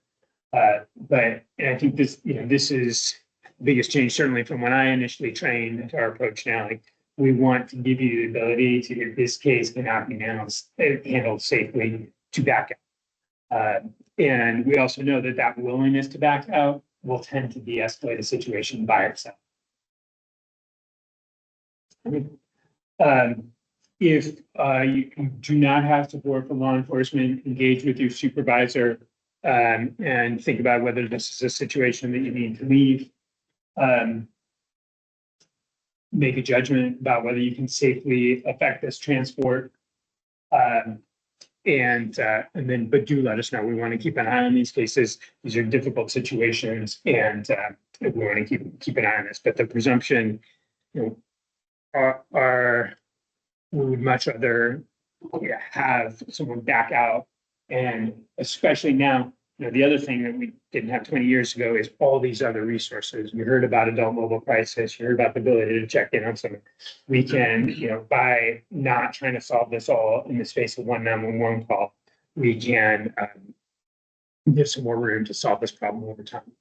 But I think this is the biggest change, certainly from when I initially trained to our approach now. Like, we want to give you the ability to, if this case cannot be handled safely, to back out. And we also know that willingness to back out will tend to de-escalate a situation by itself. If you do not have support from law enforcement, engage with your supervisor and think about whether this is a situation that you need to leave. Make a judgment about whether you can safely effect this transport. But do let us know. We want to keep an eye on these cases. These are difficult situations, and we want to keep an eye on this. But the presumption, we would much rather have someone back out, and especially now, the other thing that we didn't have 20 years ago is all these other resources. We heard about adult mobile crisis. You heard about the ability to check in on someone. We can, by not trying to solve this all in the space of one 911 call, we can give some more room to solve this problem over time.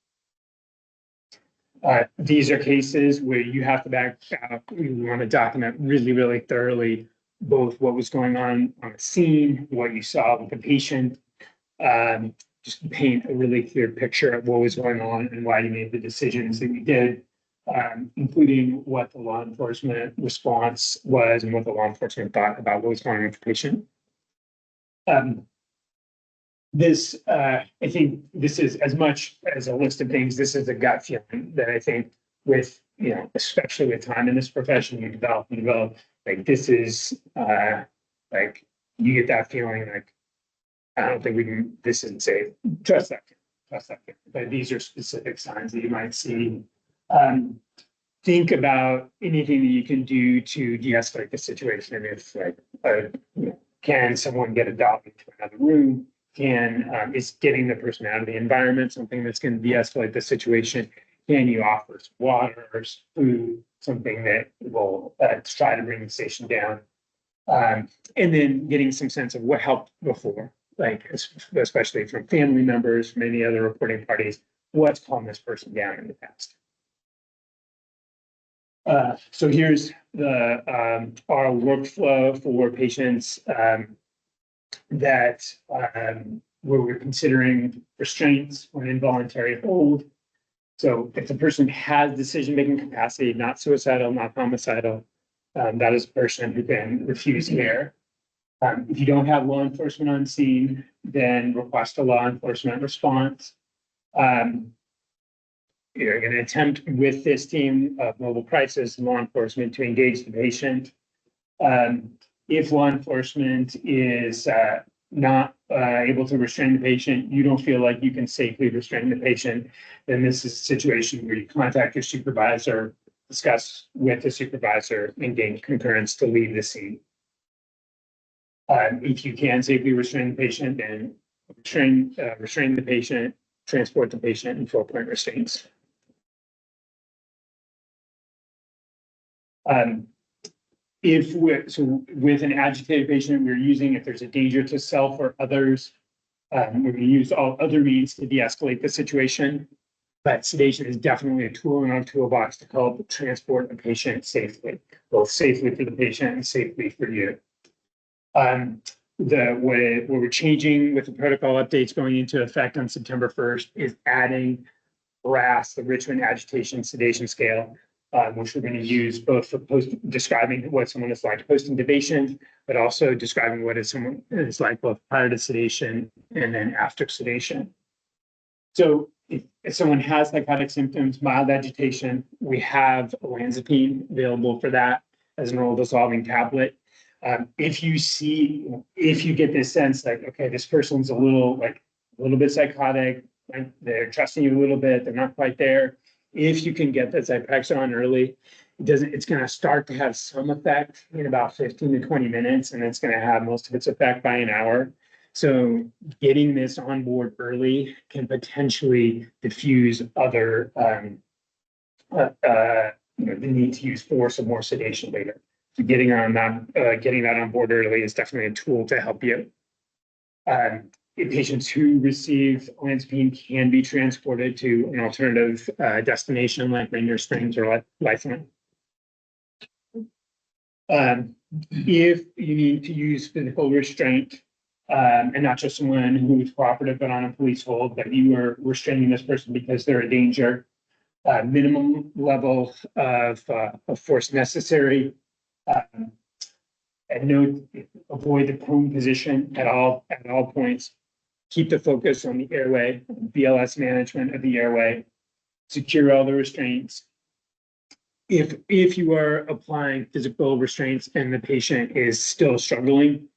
These are cases where you have to back out. We want to document really, really thoroughly both what was going on the scene, what you saw with the patient, just paint a really clear picture of what was going on and why you made the decisions that you did, including what the law enforcement response was and what the law enforcement thought about what was going on with the patient. I think this is, as much as a list of things, this is a gut feeling that I think with, especially with time in this profession, you develop, like, this is, like, you get that feeling like, I don't think this isn't safe. Trust that. But these are specific signs that you might see. Think about anything that you can do to de-escalate the situation. I mean, if can someone get adopted to another room? Is getting the person out of the environment something that's going to de-escalate the situation? Can you offer some water or food, something that will try to bring the situation down? And then getting some sense of what helped before, like especially from family members, from any other reporting parties, what's calmed this person down in the past. So here's the our workflow for patients that where we're considering restraints or an involuntary hold. So if the person has decision-making capacity, not suicidal, not homicidal, that is a person who can refuse care. If you don't have law enforcement on scene, then request a law enforcement response. You're going to attempt with this team of mobile crisis and law enforcement to engage the patient. If law enforcement is not able to restrain the patient, you don't feel like you can safely restrain the patient, then this is a situation where you contact your supervisor discuss with the supervisor and gain concurrence to leave the scene. If you can safely restrain the patient, then restrain the patient, transport the patient in 4-point restraints. With an agitated patient, we're using, if there's a danger to self or others, we're going to use all other means to de-escalate the situation. But sedation is definitely a tool in our toolbox to help transport a patient safely, both safely for the patient and safely for you. What we're changing with the protocol updates going into effect on September 1st is adding RASS, the Richmond Agitation Sedation Scale, which we're going to use both for describing what someone is like post intubation, but also describing what someone is like both prior to sedation and then after sedation. So if someone has psychotic symptoms, mild agitation, we have olanzapine available for that as an oral dissolving tablet. If you get this sense like, okay, this person's a little bit psychotic, and they're trusting you a little bit, they're not quite there. If you can get the Zyprexa on early, it's going to start to have some effect in about 15 to 20 minutes, and it's going to have most of its effect by an hour. So getting this on board early can potentially diffuse other, the need to use force or more sedation later. So getting that on board early is definitely a tool to help you. Patients who receive olanzapine can be transported to an alternative destination like Rainier Springs or Lifeline. If you need to use physical restraint, and not just someone who is cooperative but on a police hold, but you are restraining this person because they're a danger, minimum level of force necessary, and avoid the prone position at all points. Keep the focus on the airway, BLS management of the airway, secure all the restraints. If you are applying physical restraints and the patient is still struggling,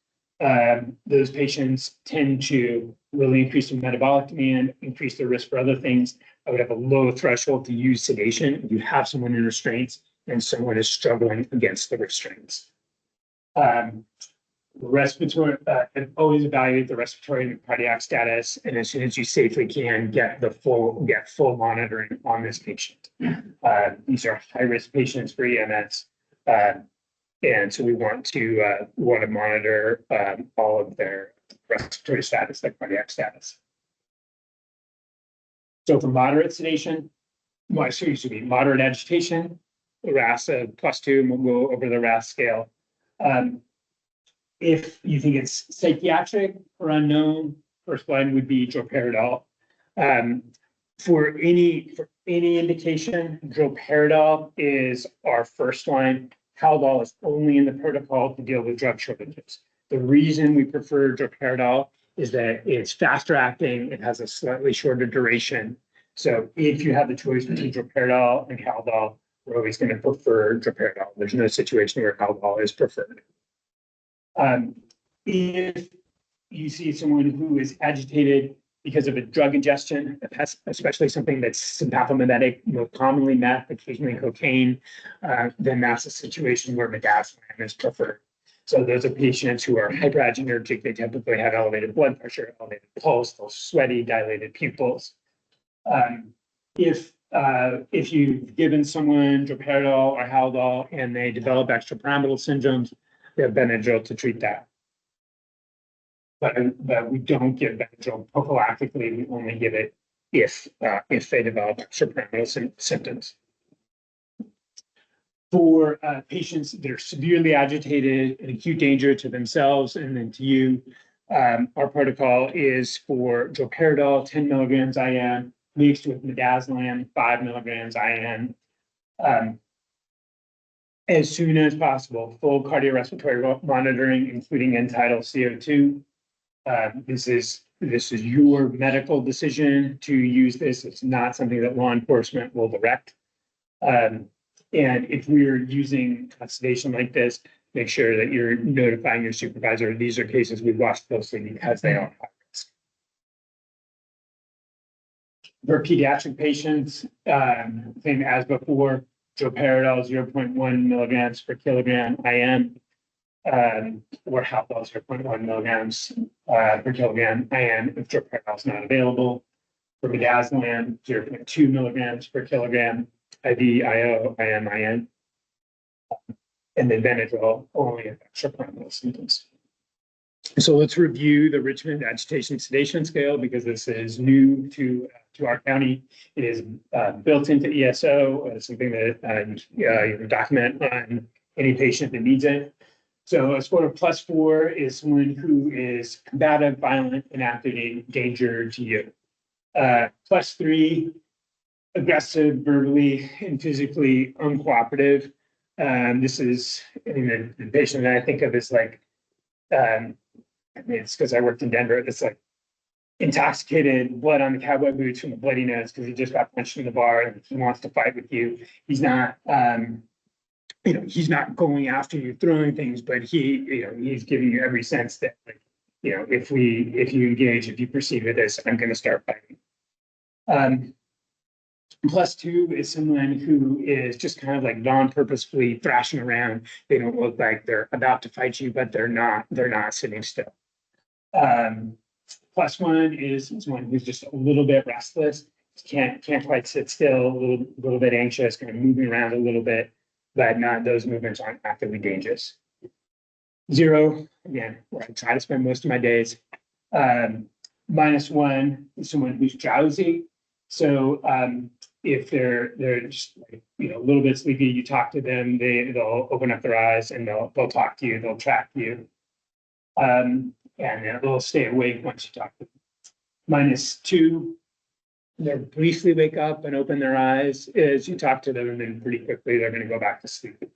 those patients tend to really increase their metabolic demand, increase their risk for other things. I would have a low threshold to use sedation if you have someone in restraints and someone is struggling against the restraints. Respiratory, always evaluate the respiratory and cardiac status, and as soon as you safely can, get full monitoring on this patient. These are high-risk patients for EMS, and so we want to monitor all of their respiratory status, their cardiac status. So for moderate sedation, moderate agitation, RASS +2, and we'll go over the RASS scale. If you think it's psychiatric or unknown, first line would be droperidol. For any indication, droperidol is our first line. Haldol is only in the protocol to deal with drug shortages. The reason we prefer droperidol is that it's faster acting, it has a slightly shorter duration. So if you have the choice between droperidol and Haldol, we're always going to prefer droperidol. There's no situation where Haldol is preferred. If you see someone who is agitated because of a drug ingestion, especially something that's sympathomimetic, most commonly meth, occasionally cocaine, then that's a situation where midazolam is preferred. So those are patients who are hyperadrenergic. They typically have elevated blood pressure, elevated pulse, those sweaty, dilated pupils. If you've given someone droperidol or Haldol and they develop extrapyramidal syndromes, we have Benadryl to treat that. But we don't give Benadryl prophylactically. We only give it if they develop extrapyramidal symptoms. For patients that are severely agitated and acute danger to themselves and then to you, our protocol is for droperidol 10 milligrams IM mixed with midazolam 5 milligrams IM. As soon as possible, full cardiorespiratory monitoring, including end-tidal CO2. This is your medical decision to use this. It's not something that law enforcement will direct. And if we're using sedation like this, make sure that you're notifying your supervisor. These are cases we've watched closely because they are high risk. For pediatric patients, same as before, droperidol 0.1 milligrams per kilogram IM, or Haldol 0.1 milligrams per kilogram IM if droperidol is not available. For midazolam, 0.2 milligrams per kilogram IV, IO, IM, IN. And then Benadryl only if extrapyramidal symptoms. So let's review the Richmond Agitation Sedation Scale because this is new to our county. It is built into ESO, something that you document on any patient that needs it. So a score of +4 is someone who is combative, violent, and active danger to you. +3, aggressive, verbally, and physically uncooperative. This is, I mean, the patient that I think of is like, I mean, it's because I worked in Denver. It's like intoxicated, blood on the cowboy boots from a bloody nose because he just got punched in the bar and he wants to fight with you. He's not, he's not going after you, throwing things, but he's giving you every sense that, like, if you engage, if you proceed with this, I'm going to start fighting. +2 is someone who is just kind of like non-purposefully thrashing around. They don't look like they're about to fight you, but they're not sitting still. +1 is someone who's just a little bit restless, can't quite sit still, a little bit anxious, kind of moving around a little bit, but those movements aren't actively dangerous. 0, again, where I try to spend most of my days. -1 is someone who's drowsy. So if they're just like, a little bit sleepy, you talk to them, they'll open up their eyes and they'll talk to you, they'll track you. And they'll stay awake once you talk to them. -2, they'll briefly wake up and open their eyes as you talk to them, and then pretty quickly they're going to go back to sleep.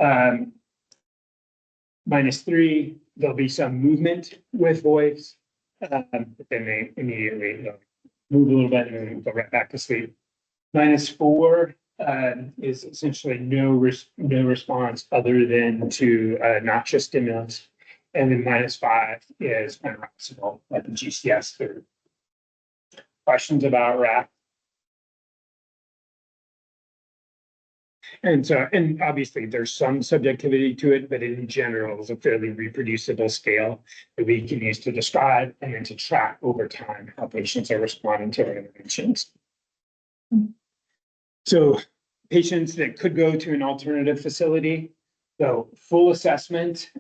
-3, there'll be some movement with voice, but then they immediately move a little bit and then go right back to sleep. -4 is essentially no response other than to noxious stimulus. And then -5 is anorexical, like the GCS 3. Questions about RAP? And obviously there's some subjectivity to it, but in general, it's a fairly reproducible scale that we can use to describe and then to track over time how patients are responding to our interventions. So patients that could go to an alternative facility, so full assessment,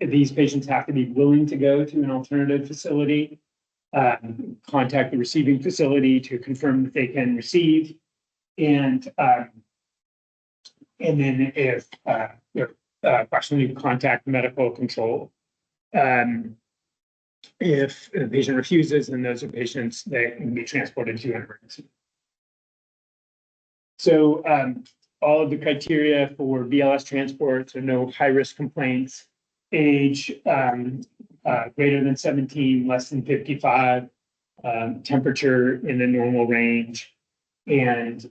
these patients have to be willing to go to an alternative facility, contact the receiving facility to confirm that they can receive, and then if questioning, contact medical control. If the patient refuses, then those are patients that can be transported to an emergency. So all of the criteria for BLS transport, so no high-risk complaints, age greater than 17, less than 55, temperature in the normal range, and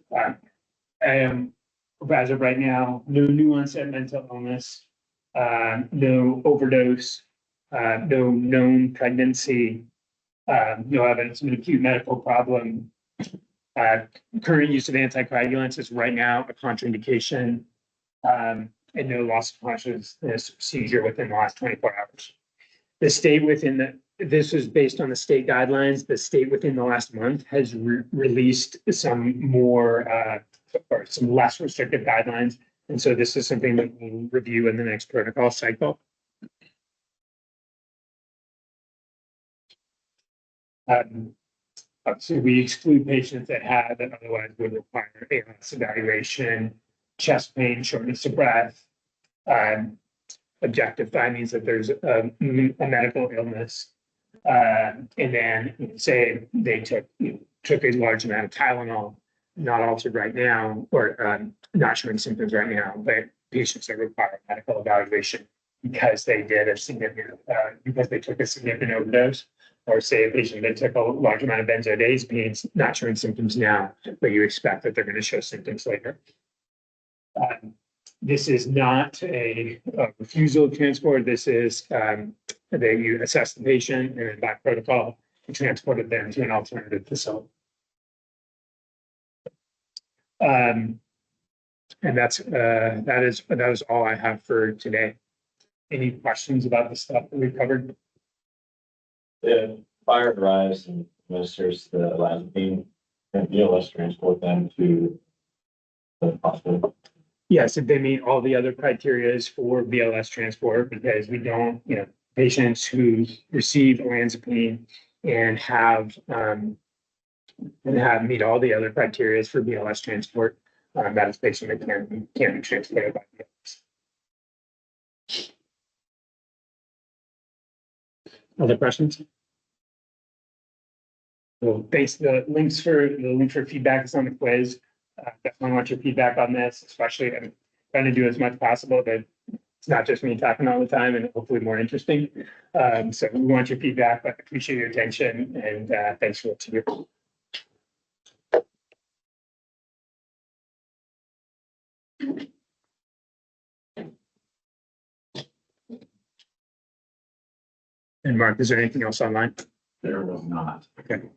as of right now, no new onset mental illness, no overdose, no known pregnancy, no evidence of an acute medical problem. Current use of anticoagulants is right now a contraindication, and no loss of consciousness seizure within the last 24 hours. The state this is based on the state guidelines. The state within the last month has released some more or some less restrictive guidelines. And so this is something that we'll review in the next protocol cycle. So we exclude patients that have and otherwise would require ALS evaluation, chest pain, shortness of breath, objective findings that there's a medical illness, and then say they took a large amount of Tylenol, not altered right now, or not showing symptoms right now, but patients that require medical evaluation because they did a significant, because they took a significant overdose, or say a patient that took a large amount of benzodiazepines, not showing symptoms now, but you expect that they're going to show symptoms later. This is not a refusal of transport. This is that you assess the patient and then by protocol, you transported them to an alternative facility. And that is all I have for today. Any questions about the stuff that we've covered? If fire arrives and administers the Lazarine, and BLS transport them to the hospital. Yes, if they meet all the other criterias for BLS transport, because we don't, patients who receive olanzapine and have meet all the other criterias for BLS transport, that is patient that can be transported by BLS. Other questions? So thanks. The link for feedback is on the quiz. Definitely want your feedback on this, especially I'm trying to do as much possible that it's not just me talking all the time and hopefully more interesting. So we want your feedback, but appreciate your attention and thanks for what you do. And Mark, is there anything else online? There was not. Okay.